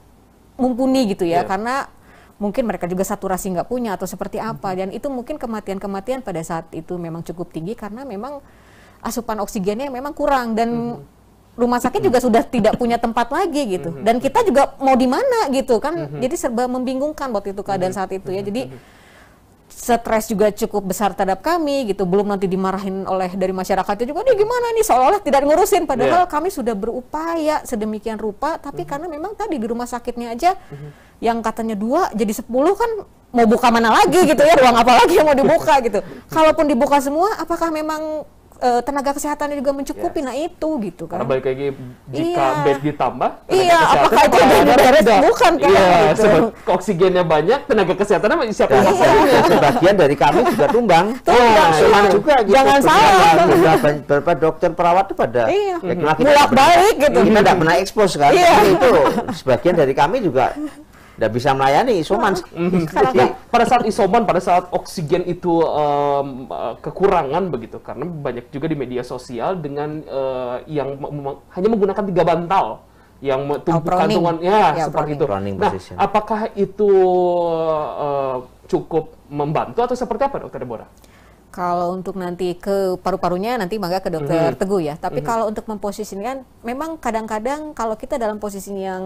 S2: mumpuni gitu ya, karena mungkin mereka juga saturasi nggak punya atau seperti apa, dan itu mungkin kematian pada saat itu memang cukup tinggi karena memang asupan oksigennya memang kurang dan rumah sakit juga sudah tidak punya tempat lagi gitu, dan kita juga mau di mana gitu kan, jadi serba membingungkan waktu itu keadaan saat itu ya. Jadi stres juga cukup besar terhadap kami gitu, belum nanti dimarahin dari masyarakatnya juga, dia gimana nih seolah-olah tidak ngurusin, padahal kami sudah berupaya sedemikian rupa, tapi karena memang tadi di rumah sakitnya aja yang katanya 2 jadi 10 kan mau buka mana lagi gitu ya, ruang apa lagi yang mau dibuka gitu. Kalaupun dibuka semua, apakah memang tenaga kesehatannya juga mencukupi? Nah itu gitu kan.
S1: Karena balik lagi jika bed ditambah,
S2: apakah itu beres? Bukan kan?
S1: Gitu. Oksigennya banyak, tenaga kesehatannya siapa yang masalahnya?
S3: Sebagian dari kami juga tumbang. Tumbang juga gitu.
S2: Jangan salah.
S3: Beberapa dokter perawat itu pada
S2: bolak-balik gitu.
S3: Kita tidak pernah ekspos kan. Itu sebagian dari kami juga tidak bisa melayani isoman.
S1: Pada saat isoman, pada saat oksigen itu kekurangan begitu, karena banyak juga di media sosial dengan yang hanya menggunakan 3 bantal yang tumpukan kantungan seperti itu. Nah, apakah itu cukup membantu atau seperti apa, Dokter Deborah?
S2: Kalau untuk nanti ke paru-parunya nanti mangga ke dokter Teguh ya. Tapi kalau untuk memposisikan, memang kadang-kadang kalau kita dalam posisi yang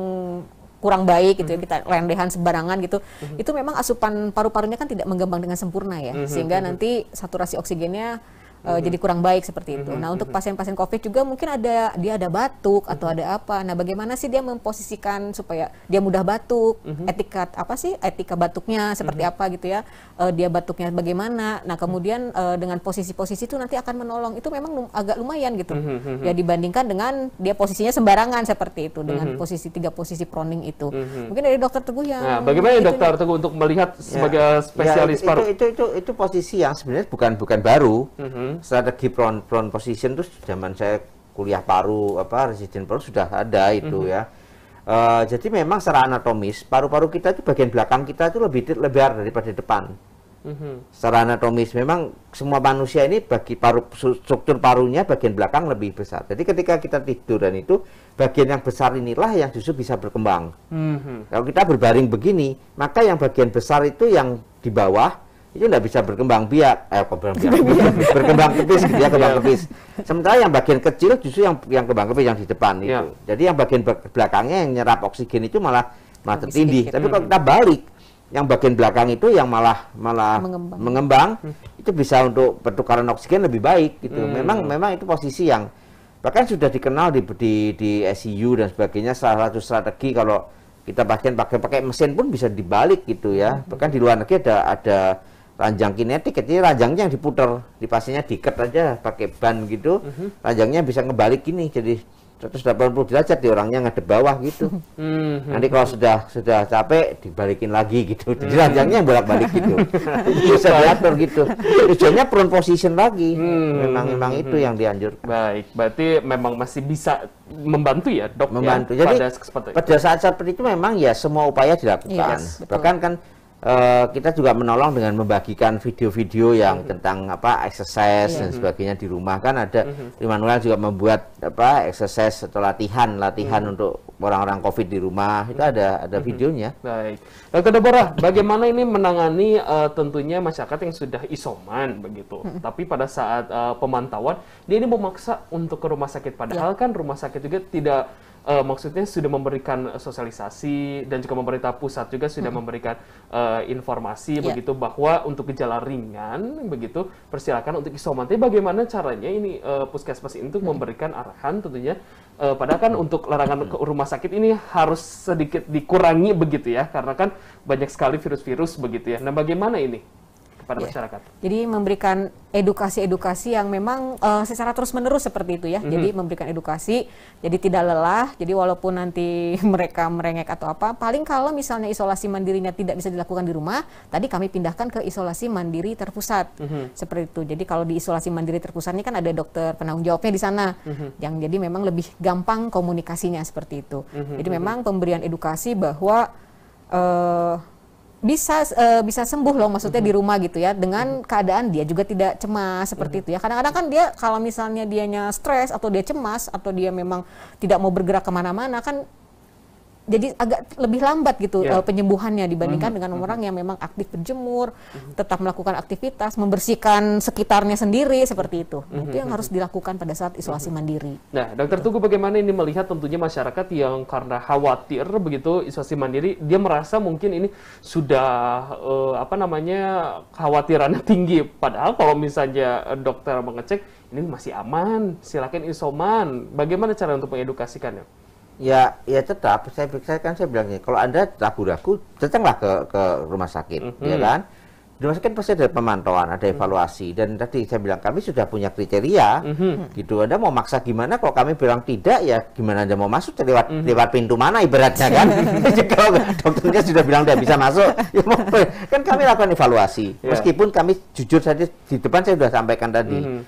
S2: kurang baik gitu ya, kita lendehan sembarangan gitu, itu memang asupan paru-parunya kan tidak mengembang dengan sempurna ya, sehingga nanti saturasi oksigennya jadi kurang baik seperti itu. Nah, untuk pasien-pasien COVID juga mungkin dia ada batuk atau ada apa. Nah, bagaimana sih dia memposisikan supaya dia mudah batuk? Etika batuknya seperti apa gitu ya? Dia batuknya bagaimana? Nah, kemudian dengan posisi-posisi itu nanti akan menolong. Itu memang agak lumayan gitu. Ya dibandingkan dengan dia posisinya sembarangan seperti itu dengan posisi 3 posisi proning itu. Mungkin dari dokter Teguh yang
S1: bagaimana ya dokter Teguh untuk melihat sebagai spesialis paru?
S3: Itu posisi yang sebenarnya bukan baru. Strategi prone position itu zaman saya kuliah paru residen paru sudah ada itu ya. Jadi memang secara anatomis paru-paru kita itu bagian belakang kita itu lebih lebar daripada depan. Secara anatomis memang semua manusia ini struktur parunya bagian belakang lebih besar. Jadi ketika kita tidur dan itu bagian yang besar inilah yang justru bisa berkembang. Kalau kita berbaring begini, maka yang bagian besar itu yang di bawah itu tidak bisa berkembang biak, berkembang kepis, dia kembang kepis. Sementara yang bagian kecil justru yang kembang kepis yang di depan itu. Jadi yang bagian belakangnya yang nyerap oksigen itu malah tertindih. Tapi kalau kita balik, yang bagian belakang itu yang malah mengembang, itu bisa untuk pertukaran oksigen lebih baik gitu. Memang itu posisi yang bahkan sudah dikenal di ICU dan sebagainya. Salah satu strategi kalau kita pasien pakai mesin pun bisa dibalik gitu ya. Bahkan di luar negeri ada ranjang kinetik, jadi ranjangnya yang diputar, di pasiennya diikat aja pakai ban gitu, ranjangnya bisa ngebalik gini, jadi 180 derajat di orangnya ngadep bawah gitu. Nanti kalau sudah capek dibalikin lagi gitu, jadi ranjangnya yang bolak-balik gitu, bisa diatur gitu. Tujuannya prone position lagi, memang itu yang dianjurkan.
S1: Baik, berarti memang masih bisa membantu ya dok?
S3: Membantu.
S1: Ya,
S3: jadi pada saat seperti itu memang ya semua upaya dilakukan. Bahkan kan kita juga menolong dengan membagikan video-video yang tentang exercise dan sebagainya di rumah. Kan ada Immanuel juga membuat exercise atau latihan untuk orang-orang COVID di rumah. Itu ada videonya.
S1: Baik, Dr. Deborah, bagaimana ini menangani tentunya masyarakat yang sudah isoman begitu, tapi pada saat pemantauan dia ini memaksa untuk ke rumah sakit, padahal kan rumah sakit juga tidak maksudnya sudah memberikan sosialisasi dan juga pemerintah pusat juga sudah memberikan informasi begitu bahwa untuk gejala ringan begitu persilakan untuk isoman. Tapi bagaimana caranya ini puskesmas itu memberikan arahan tentunya padahal kan untuk larangan ke rumah sakit ini harus sedikit dikurangi begitu ya, karena kan banyak sekali virus-virus begitu ya. Nah, bagaimana ini kepada masyarakat?
S2: Jadi memberikan edukasi-edukasi yang memang secara terus-menerus seperti itu ya. Jadi memberikan edukasi, jadi tidak lelah. Jadi walaupun nanti mereka merengek atau apa, paling kalau misalnya isolasi mandirinya tidak bisa dilakukan di rumah, tadi kami pindahkan ke isolasi mandiri terpusat. Seperti itu. Jadi kalau di isolasi mandiri terpusat ini kan ada dokter penanggung jawabnya di sana. Yang jadi memang lebih gampang komunikasinya seperti itu. Jadi memang pemberian edukasi bahwa bisa sembuh loh, maksudnya di rumah gitu ya, dengan keadaan dia juga tidak cemas seperti itu ya. Kadang-kadang kan dia kalau misalnya dianya stres atau dia cemas atau dia memang tidak mau bergerak kemana-mana kan jadi agak lebih lambat gitu penyembuhannya dibandingkan dengan orang yang memang aktif berjemur, tetap melakukan aktivitas, membersihkan sekitarnya sendiri seperti itu. Nah, itu yang harus dilakukan pada saat isolasi mandiri.
S1: Nah, Dokter Teguh, bagaimana ini melihat tentunya masyarakat yang karena khawatir begitu isolasi mandiri, dia merasa mungkin ini sudah kekhawatirannya tinggi. Padahal kalau misalnya dokter mengecek ini masih aman, silakan isoman. Bagaimana cara untuk mengedukasikannya?
S3: Ya tetap saya bilangnya kalau Anda ragu-ragu datanglah ke rumah sakit, ya kan? Di rumah sakit pasti ada pemantauan, ada evaluasi, dan tadi saya bilang kami sudah punya kriteria, gitu. Anda mau maksa gimana? Kalau kami bilang tidak, ya gimana Anda mau masuk? Lewat pintu mana ibaratnya kan? Kalau dokternya sudah bilang tidak bisa masuk, ya kan kami lakukan evaluasi. Meskipun kami jujur saja di depan saya sudah sampaikan tadi,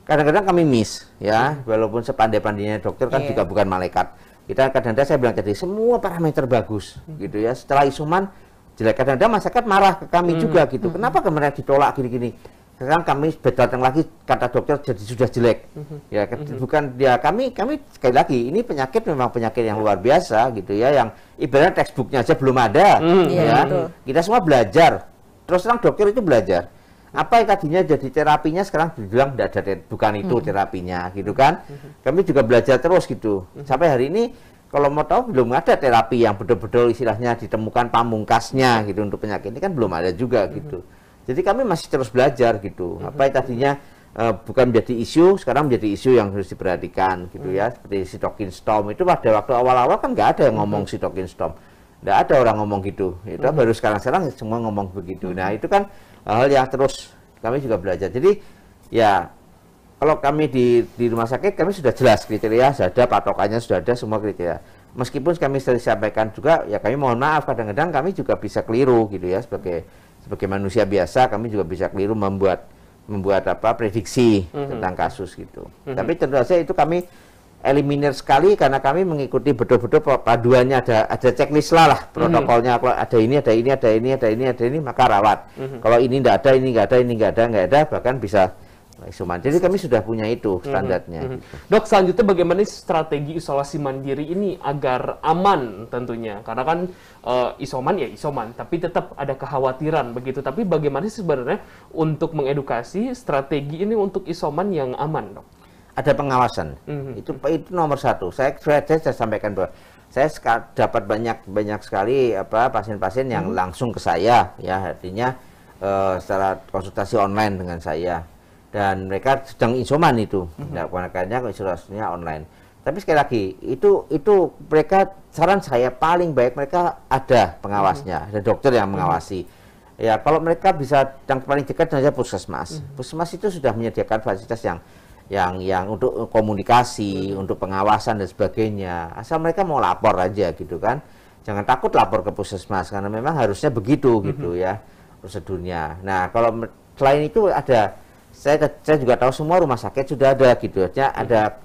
S3: kadang-kadang kami miss, ya, walaupun sepandai-pandainya dokter kan juga bukan malaikat. Kita kadang-kadang saya bilang tadi semua parameter bagus, gitu ya. Setelah isoman jelek, kadang-kadang masyarakat marah ke kami juga gitu. Kenapa kemudian ditolak gini-gini? Sekarang kami datang lagi kata dokter jadi sudah jelek. Ya bukan dia kami sekali lagi ini penyakit memang penyakit yang luar biasa gitu ya, yang ibarat textbooknya aja belum ada. Ya. Kita semua belajar. Terus terang dokter itu belajar. Apa yang tadinya jadi terapinya sekarang dibilang tidak ada, bukan itu terapinya gitu kan. Kami juga belajar terus gitu. Sampai hari ini kalau mau tahu belum ada terapi yang betul-betul istilahnya ditemukan pamungkasnya gitu untuk penyakit ini kan belum ada juga gitu. Jadi kami masih terus belajar gitu. Apa yang tadinya bukan menjadi isu, sekarang menjadi isu yang harus diperhatikan gitu ya. Seperti sitokin storm itu pada waktu awal-awal kan nggak ada yang ngomong sitokin storm. Nggak ada orang ngomong gitu. Itu baru sekarang-sekarang semua ngomong begitu. Nah itu kan hal yang terus kami juga belajar. Jadi ya kalau kami di rumah sakit kami sudah jelas kriteria, sudah ada patokannya, sudah ada semua kriteria. Meskipun kami sering sampaikan juga, ya kami mohon maaf kadang-kadang kami juga bisa keliru gitu ya sebagai manusia biasa kami juga bisa keliru membuat prediksi tentang kasus gitu. Tapi tentu saja itu kami eliminir sekali karena kami mengikuti betul-betul paduannya ada checklist lah protokolnya. Kalau ada ini maka rawat. Kalau ini nggak ada bahkan bisa isoman. Jadi kami sudah punya itu standarnya. Gitu.
S1: Dok, selanjutnya bagaimana strategi isolasi mandiri ini agar aman tentunya? Karena kan isoman ya isoman, tapi tetap ada kekhawatiran begitu. Tapi bagaimana sih sebenarnya untuk mengedukasi strategi ini untuk isoman yang aman, Dok?
S3: Ada pengawasan. Itu nomor satu. Saya sampaikan bahwa saya dapat banyak sekali pasien-pasien yang langsung ke saya, ya artinya secara konsultasi online dengan saya. Dan mereka sedang isoman itu, makanya isolasinya online. Tapi sekali lagi, itu mereka saran saya paling baik mereka ada pengawasnya, ada dokter yang mengawasi. Ya kalau mereka bisa yang paling dekat saja puskesmas. Puskesmas itu sudah menyediakan fasilitas yang untuk komunikasi, untuk pengawasan dan sebagainya. Asal mereka mau lapor aja gitu kan, jangan takut lapor ke puskesmas karena memang harusnya begitu gitu ya prosedurnya. Nah kalau selain itu ada. Saya juga tahu semua rumah sakit sudah ada gitu, ada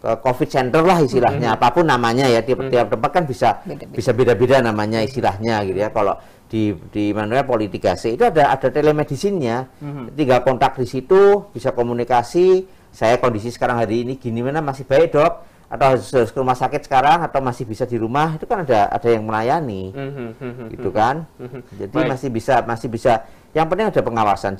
S3: COVID center lah istilahnya, apapun namanya ya, tiap tempat kan bisa beda-beda namanya istilahnya gitu ya. Kalau di mana Poli3C itu ada telemedicine-nya, tinggal kontak di situ, bisa komunikasi. Saya kondisi sekarang hari ini gini, mana masih baik dok, atau harus ke rumah sakit sekarang, atau masih bisa di rumah, itu kan ada yang melayani, gitu kan. Jadi masih bisa. Yang penting ada pengawasan,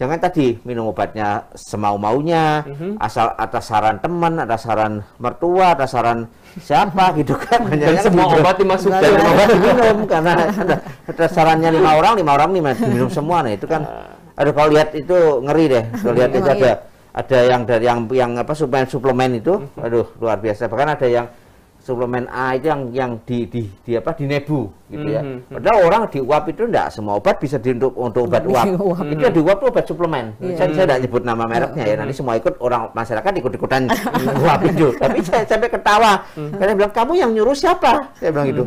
S3: jangan tadi minum obatnya semau-maunya, asal atas saran teman, atas saran mertua, atas saran siapa gitu kan.
S1: Dan semua obat dimasukkan.
S3: Dan obat diminum karena ada sarannya 5 orang diminum semua. Nah itu kan, aduh kalau lihat itu ngeri deh. Kalau lihat itu ada yang dari yang suplemen itu, aduh luar biasa. Bahkan ada yang suplemen A itu yang di nebu gitu ya. Padahal orang diuap itu enggak semua obat bisa untuk obat uap. Itu diuap itu obat suplemen. Saya tidak nyebut nama mereknya ya. Nanti semua orang masyarakat ikut-ikutan uap itu. Tapi saya sampai ketawa. Karena bilang kamu yang nyuruh siapa? Saya bilang gitu.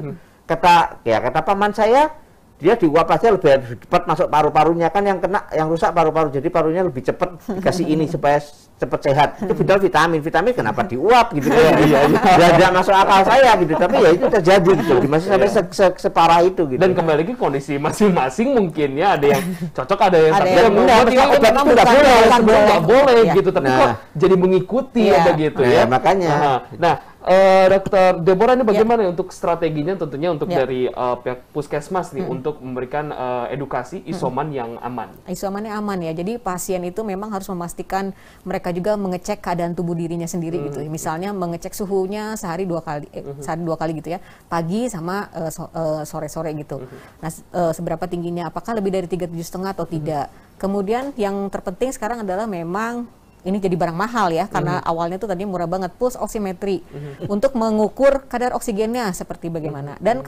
S3: Kata paman saya, dia diuap aja lebih cepat masuk paru-parunya kan yang rusak paru-paru. Jadi parunya lebih cepat dikasih ini supaya cepat sehat. Itu vitamin kenapa diuap gitu ya. Tidak masuk akal saya gitu, tapi ya itu terjadi gitu. Masih sampai separah itu gitu.
S1: Dan kembali ke kondisi masing-masing mungkin ya, ada yang cocok, ada yang nggak boleh gitu, tapi kok jadi mengikuti begitu ya.
S3: Makanya.
S1: Nah, Dokter Deborah ini bagaimana untuk strateginya tentunya untuk dari pihak puskesmas nih untuk memberikan edukasi isoman yang aman.
S2: Isoman yang aman ya. Jadi pasien itu memang harus memastikan mereka juga mengecek keadaan tubuh dirinya sendiri gitu. Misalnya mengecek suhunya sehari 2 kali gitu ya. Pagi sama sore-sore gitu. Nah, seberapa tingginya, apakah lebih dari 37,5 atau tidak. Kemudian yang terpenting sekarang adalah memang ini jadi barang mahal ya, karena awalnya tuh tadi murah banget, pulse oximetry untuk mengukur kadar oksigennya seperti bagaimana. Dan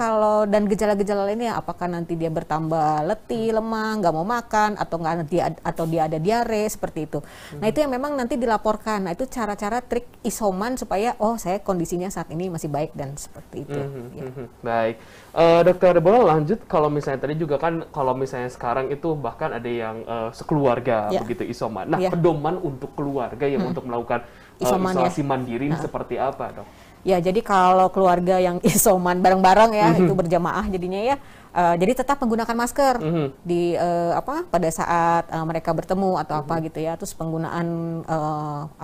S2: gejala-gejala lainnya, apakah nanti dia bertambah letih, lemah, nggak mau makan, atau dia ada diare seperti itu. Nah itu yang memang nanti dilaporkan. Nah itu cara-cara trik isoman supaya saya kondisinya saat ini masih baik dan seperti itu.
S1: Baik, Dokter Deborah lanjut, kalau misalnya tadi juga kan kalau misalnya sekarang itu bahkan ada yang sekeluarga begitu isoman. Nah pedoman untuk keluarga yang untuk melakukan isolasi mandiri ini seperti apa, Dok?
S2: Ya, jadi kalau keluarga yang isoman bareng-bareng ya, itu berjamaah jadinya ya. Jadi tetap menggunakan masker pada saat mereka bertemu atau apa gitu ya. Terus penggunaan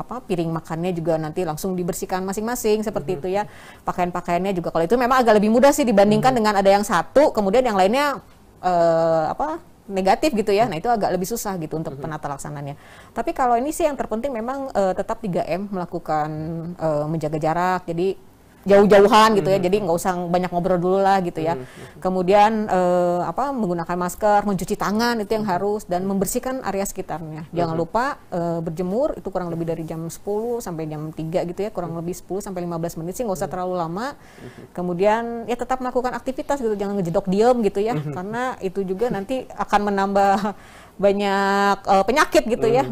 S2: piring makannya juga nanti langsung dibersihkan masing-masing seperti itu ya. Pakaian-pakaiannya juga, kalau itu memang agak lebih mudah sih dibandingkan dengan ada yang satu kemudian yang lainnya negatif gitu ya. Nah, itu agak lebih susah gitu untuk penata laksananya. Tapi kalau ini sih yang terpenting memang tetap 3M, melakukan menjaga jarak. Jadi jauh-jauhan gitu ya, jadi nggak usah banyak ngobrol dulu lah gitu ya. Kemudian menggunakan masker, mencuci tangan itu yang harus, dan membersihkan area sekitarnya. Jangan lupa berjemur itu kurang lebih dari jam 10 sampai jam 3 gitu ya, kurang lebih 10 sampai 15 menit sih, nggak usah terlalu lama. Kemudian ya tetap melakukan aktivitas gitu, jangan ngejedok diem gitu ya, karena itu juga nanti akan menambah banyak penyakit gitu ya.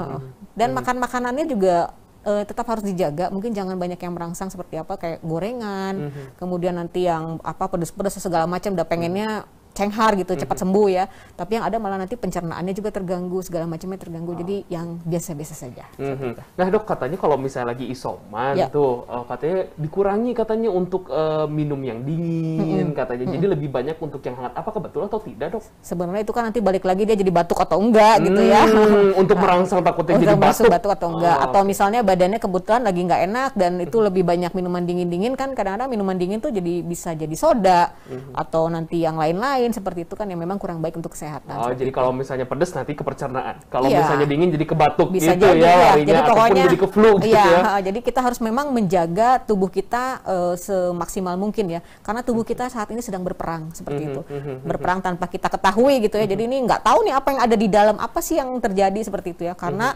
S2: Dan makan makanannya juga tetap harus dijaga, mungkin jangan banyak yang merangsang seperti apa kayak gorengan, kemudian nanti yang pedas-pedas segala macam, udah pengennya cenghar gitu, cepat sembuh ya. Tapi yang ada malah nanti pencernaannya juga terganggu, segala macamnya terganggu. Jadi yang biasa-biasa saja.
S1: Nah Dok, katanya kalau misalnya lagi isoman tuh katanya dikurangi katanya untuk minum yang dingin katanya. Jadi lebih banyak untuk yang hangat. Apakah betul atau tidak, Dok?
S2: Sebenarnya itu kan nanti balik lagi dia jadi batuk atau enggak gitu ya.
S1: Untuk merangsang takutnya jadi
S2: batuk atau enggak. Atau misalnya badannya kebetulan lagi nggak enak dan itu lebih banyak minuman dingin-dingin, kan kadang-kadang minuman dingin tuh bisa jadi soda atau nanti yang lain-lain seperti itu kan, yang memang kurang baik untuk kesehatan.
S1: Jadi kalau misalnya pedas nanti ke pencernaan. Kalau misalnya dingin jadi ke batuk
S2: bisa
S1: gitu
S2: jadi,
S1: ya.
S2: Jadi pokoknya
S1: jadi ke flu gitu ya.
S2: Jadi kita harus memang menjaga tubuh kita semaksimal mungkin ya. Karena tubuh kita saat ini sedang berperang seperti itu. Berperang tanpa kita ketahui gitu ya. Jadi ini nggak tahu nih apa yang ada di dalam, apa sih yang terjadi seperti itu ya. Karena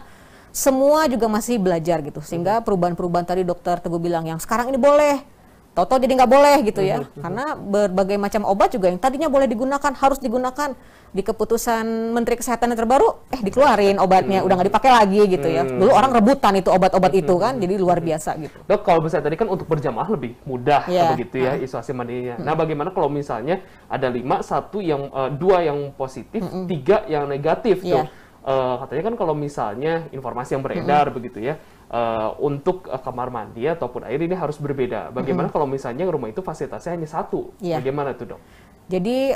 S2: semua juga masih belajar gitu. Sehingga perubahan-perubahan tadi Dokter Teguh bilang yang sekarang ini boleh, Toto jadi nggak boleh gitu ya, karena berbagai macam obat juga yang tadinya boleh digunakan, harus digunakan, di keputusan Menteri Kesehatan yang terbaru, dikeluarin obatnya, udah nggak dipakai lagi gitu ya. Dulu orang rebutan itu obat-obat itu kan, jadi luar biasa gitu.
S1: Dok, kalau misalnya tadi kan untuk berjamaah lebih mudah begitu ya, isolasi mandirinya. Nah, bagaimana kalau misalnya ada 5, 2 yang positif, 3 yang negatif tuh? Katanya kan kalau misalnya informasi yang beredar begitu ya, untuk kamar mandi ataupun air ini harus berbeda. Bagaimana kalau misalnya rumah itu fasilitasnya hanya 1? Bagaimana tuh, Dok?
S2: Jadi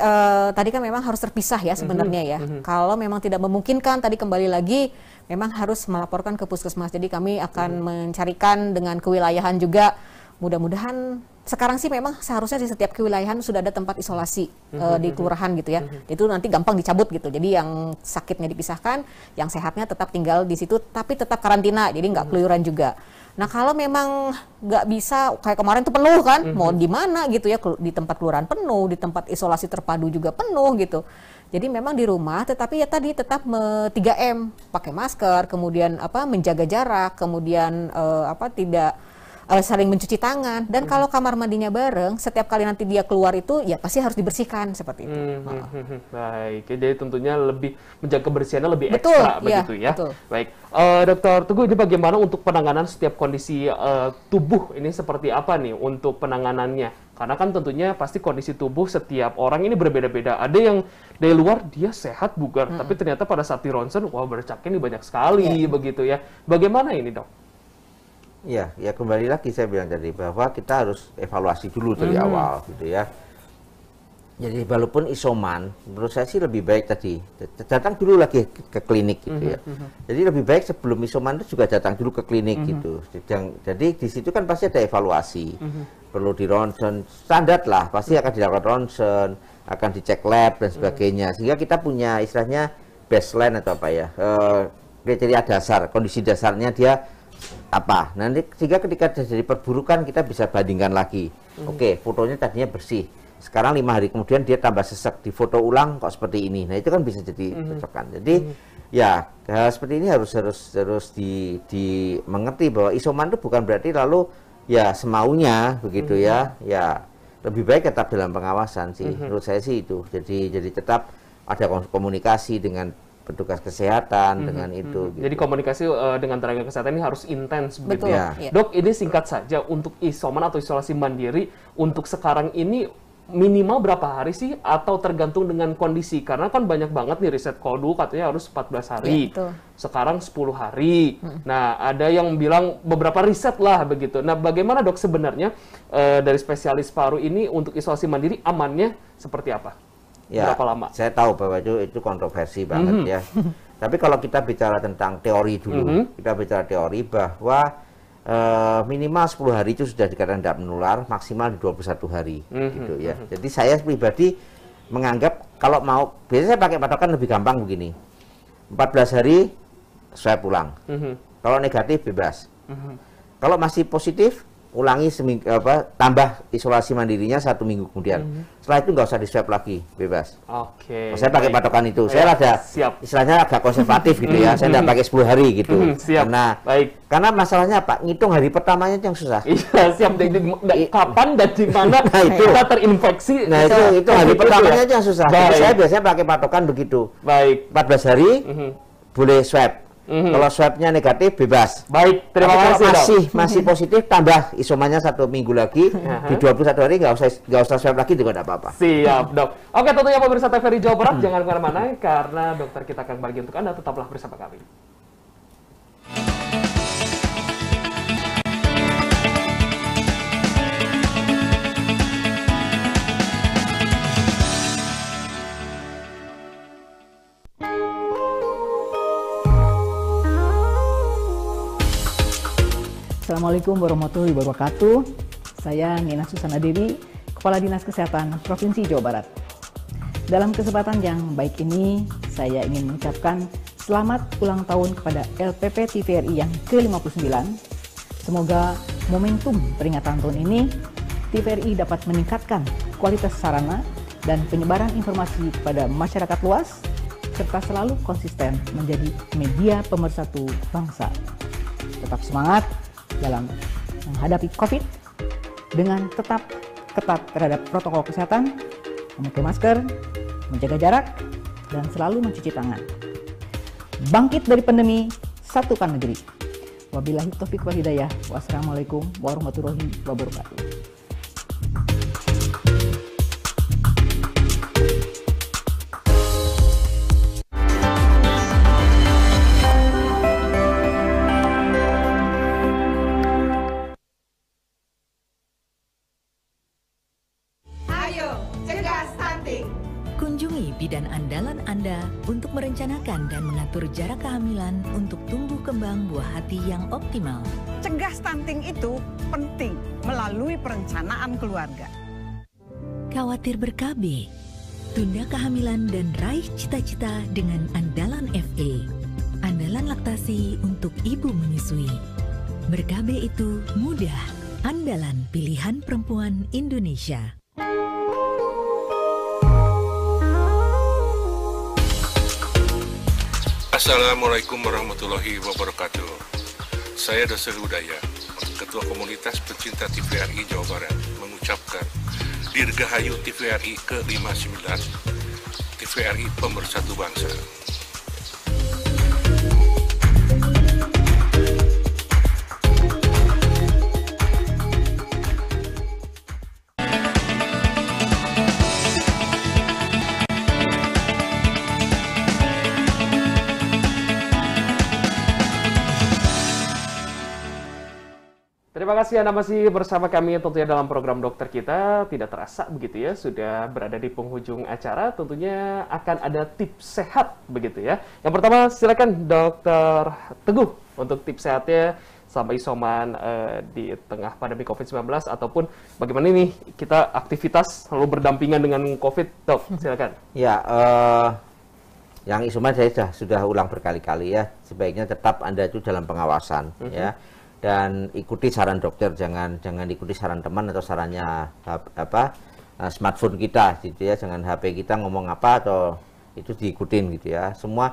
S2: tadi kan memang harus terpisah ya sebenarnya ya. Kalau memang tidak memungkinkan, tadi kembali lagi memang harus melaporkan ke puskesmas. Jadi kami akan mencarikan dengan kewilayahan juga. Mudah-mudahan sekarang sih memang seharusnya di setiap kewilayahan sudah ada tempat isolasi di kelurahan gitu ya. Itu nanti gampang dicabut gitu. Jadi yang sakitnya dipisahkan, yang sehatnya tetap tinggal di situ, tapi tetap karantina. Jadi nggak keluyuran juga. Nah kalau memang nggak bisa, kayak kemarin tuh penuh kan, mau di mana gitu ya, di tempat kelurahan penuh, di tempat isolasi terpadu juga penuh gitu. Jadi memang di rumah, tetapi ya tadi tetap 3M, pakai masker, kemudian menjaga jarak, kemudian tidak saling mencuci tangan, dan kalau kamar mandinya bareng, setiap kali nanti dia keluar itu ya pasti harus dibersihkan seperti itu.
S1: Baik, jadi tentunya lebih menjaga kebersihannya lebih ekstra begitu ya. Betul. Baik, Dokter Teguh, ini bagaimana untuk penanganan setiap kondisi tubuh ini seperti apa nih untuk penanganannya? Karena kan tentunya pasti kondisi tubuh setiap orang ini berbeda-beda. Ada yang dari luar dia sehat bugar, tapi ternyata pada saat di ronsen, wah bercaknya ini banyak sekali begitu ya. Bagaimana ini, Dok?
S3: Ya kembali lagi saya bilang tadi bahwa kita harus evaluasi dulu dari awal gitu ya. Jadi walaupun isoman, menurut saya sih lebih baik tadi datang dulu lagi ke klinik gitu ya. Jadi lebih baik sebelum isoman itu juga datang dulu ke klinik gitu. Jadi di situ kan pasti ada evaluasi, perlu di ronsen standar lah, pasti akan dilakukan ronsen, akan dicek lab dan sebagainya. Sehingga kita punya istilahnya baseline atau apa ya, kriteria dasar, kondisi dasarnya dia apa. Nanti sehingga ketika terjadi perburukan kita bisa bandingkan lagi. Oke, fotonya tadinya bersih, sekarang 5 hari kemudian dia tambah sesek, di foto ulang kok seperti ini. Nah itu kan bisa jadi cocokan. Jadi ya hal seperti ini harus dimengerti bahwa isoman itu bukan berarti lalu ya semaunya begitu ya. Ya lebih baik tetap dalam pengawasan sih. Menurut saya sih itu. Jadi tetap ada komunikasi dengan petugas kesehatan dengan itu.
S1: Jadi komunikasi dengan tenaga kesehatan ini harus intens begitu ya.
S2: Ya.
S1: Dok, ini singkat saja untuk isoman atau isolasi mandiri untuk sekarang ini minimal berapa hari sih atau tergantung dengan kondisi? Karena kan banyak banget nih riset kodu katanya harus 14 hari.
S2: Ya,
S1: sekarang 10 hari. Nah, ada yang bilang beberapa riset lah begitu. Nah, bagaimana Dok sebenarnya dari spesialis paru ini untuk isolasi mandiri amannya seperti apa?
S3: Ya,
S1: berapa lama?
S3: Saya tahu bahwa itu kontroversi banget ya. Tapi kalau kita bicara tentang teori dulu, kita bicara teori bahwa minimal 10 hari itu sudah dikatakan tidak menular, maksimal di 21 hari gitu ya. Jadi saya pribadi menganggap kalau mau, biasanya saya pakai patokan lebih gampang begini. 14 hari swab ulang. Kalau negatif bebas. Kalau masih positif, ulangi seminggu, tambah isolasi mandirinya 1 minggu kemudian. Setelah itu nggak usah di swab lagi, bebas.
S1: Oke.
S3: Saya pakai patokan itu. Saya ada istilahnya agak konservatif gitu ya. Saya nggak pakai 10 hari gitu.
S1: Siap.
S3: Karena masalahnya Pak, ngitung hari pertamanya yang susah.
S1: Iya, siap. Kapan dan di mana kita terinfeksi?
S3: Nah, itu hari pertamanya yang susah. Jadi saya biasanya pakai patokan begitu. 14 hari boleh swab. Kalau swabnya negatif bebas.
S1: Baik, terima kasih
S3: Dok. Masih positif, tambah isomannya 1 minggu lagi. Di 21 hari nggak usah swab lagi juga nggak apa-apa.
S1: Siap Dok. Oke, tentunya pemirsa TVRI Jawa Barat jangan kemana-mana karena dokter kita akan bagi untuk Anda, tetaplah bersama kami.
S8: Assalamualaikum warahmatullahi wabarakatuh. Saya Nina Susana Dewi, Kepala Dinas Kesehatan Provinsi Jawa Barat. Dalam kesempatan yang baik ini, saya ingin mengucapkan selamat ulang tahun kepada LPP TVRI yang ke-59. Semoga momentum peringatan tahun ini, TVRI dapat meningkatkan kualitas sarana dan penyebaran informasi kepada masyarakat luas, serta selalu konsisten menjadi media pemersatu bangsa. Tetap semangat dalam menghadapi COVID dengan tetap ketat terhadap protokol kesehatan, memakai masker, menjaga jarak, dan selalu mencuci tangan. Bangkit dari pandemi, satukan negeri. Wabillahi taufiq wal hidayah. Wassalamualaikum warahmatullahi wabarakatuh.
S5: Kunjungi bidan andalan Anda untuk merencanakan dan mengatur jarak kehamilan untuk tumbuh kembang buah hati yang optimal.
S6: Cegah stunting itu penting melalui perencanaan keluarga.
S5: Khawatir ber-KB? Tunda kehamilan dan raih cita-cita dengan Andalan FA. Andalan laktasi untuk ibu menyusui. Ber-KB itu mudah. Andalan pilihan perempuan Indonesia.
S9: Assalamualaikum warahmatullahi wabarakatuh. Saya Dr. Udaya, Ketua Komunitas Pecinta TVRI Jawa Barat, mengucapkan Dirgahayu TVRI ke-59, TVRI Pemersatu Bangsa.
S1: Terima kasih Anda masih bersama kami tentunya dalam program dokter kita. Tidak terasa begitu ya, sudah berada di penghujung acara. Tentunya akan ada tips sehat begitu ya. Yang pertama silakan Dokter Teguh untuk tips sehatnya selama isoman di tengah pandemi COVID-19 ataupun bagaimana nih kita aktivitas selalu berdampingan dengan COVID, Dok. Silakan.
S3: Ya, yang isoman saya sudah ulang berkali-kali ya. Sebaiknya tetap Anda itu dalam pengawasan ya. Dan ikuti saran dokter, jangan ikuti saran teman atau sarannya smartphone kita gitu ya, jangan HP kita ngomong apa atau itu diikutin gitu ya. Semua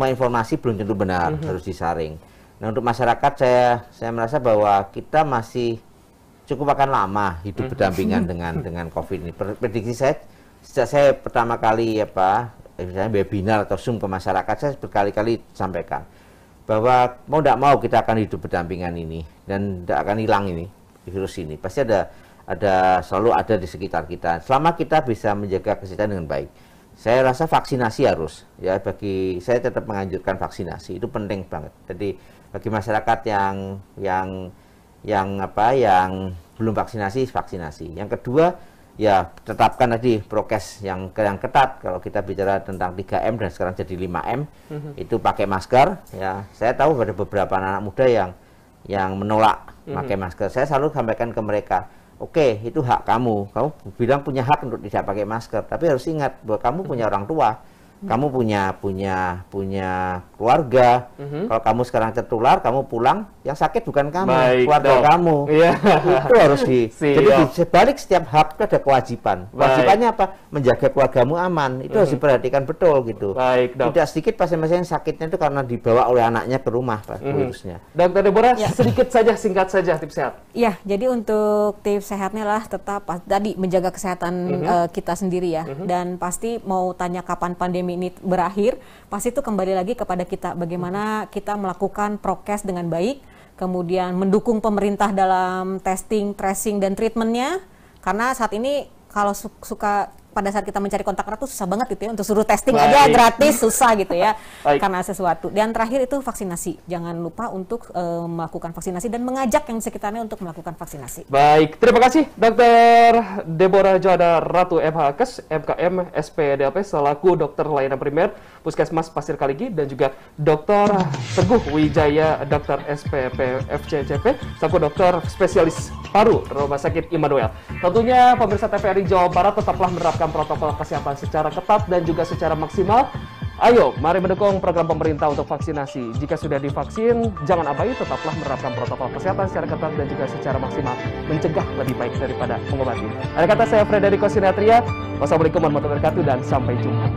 S3: informasi belum tentu benar, harus disaring. Nah, untuk masyarakat saya merasa bahwa kita masih cukup akan lama hidup berdampingan dengan COVID ini. Prediksi saya sejak saya pertama kali misalnya webinar atau Zoom ke masyarakat, saya berkali-kali sampaikan bahwa mau tidak mau kita akan hidup berdampingan ini dan tidak akan hilang ini virus ini, pasti selalu ada di sekitar kita selama kita bisa menjaga kesehatan dengan baik. Saya rasa vaksinasi harus ya, bagi saya tetap menganjurkan vaksinasi, itu penting banget. Jadi bagi masyarakat yang belum vaksinasi. Yang kedua ya, tetapkan tadi prokes yang ketat. Kalau kita bicara tentang 3M dan sekarang jadi 5M, itu pakai masker ya. Saya tahu ada beberapa anak muda yang menolak pakai masker. Saya selalu sampaikan ke mereka, Oke, itu hak kamu. Kamu bilang punya hak untuk tidak pakai masker, tapi harus ingat bahwa kamu punya orang tua, kamu punya keluarga. Kalau kamu sekarang tertular, kamu pulang, yang sakit bukan kamu, keluarga kamu. Itu harus jadi di sebalik setiap hak itu ada kewajiban. Kewajibannya apa? Menjaga keluargamu aman. Itu harus diperhatikan betul gitu. Tidak sedikit pasien-pasien sakitnya itu karena dibawa oleh anaknya ke rumah virusnya.
S1: Dr. Deborah, sedikit saja, singkat saja tips sehat.
S2: Ya, jadi untuk tips sehatnya lah tetap tadi menjaga kesehatan kita sendiri ya. Dan pasti mau tanya kapan pandemi ini berakhir, pasti itu kembali lagi kepada kita bagaimana kita melakukan prokes dengan baik, kemudian mendukung pemerintah dalam testing, tracing, dan treatmentnya. Karena saat ini kalau suka pada saat kita mencari kontak erat itu susah banget gitu ya, untuk suruh testing aja gratis susah gitu ya, karena sesuatu. Dan terakhir itu vaksinasi, jangan lupa untuk melakukan vaksinasi dan mengajak yang di sekitarnya untuk melakukan vaksinasi.
S1: Baik, terima kasih Dr. Deborah Joada Ratu MHKes, MKM, SPDLP selaku dokter layanan primer Puskesmas Pasir Kaliki, dan juga Dr. Teguh Wijaya, Dr. SPP FCCP selaku dokter spesialis paru Rumah Sakit Immanuel. Tentunya pemirsa TVRI Jawa Barat tetaplah menerapkan protokol kesehatan secara ketat dan juga secara maksimal. Ayo, mari mendukung program pemerintah untuk vaksinasi. Jika sudah divaksin, jangan abai, tetaplah menerapkan protokol kesehatan secara ketat dan juga secara maksimal. Mencegah lebih baik daripada mengobati. Ada kata saya Frederico Sinatria. Wassalamualaikum warahmatullahi wabarakatuh dan sampai jumpa.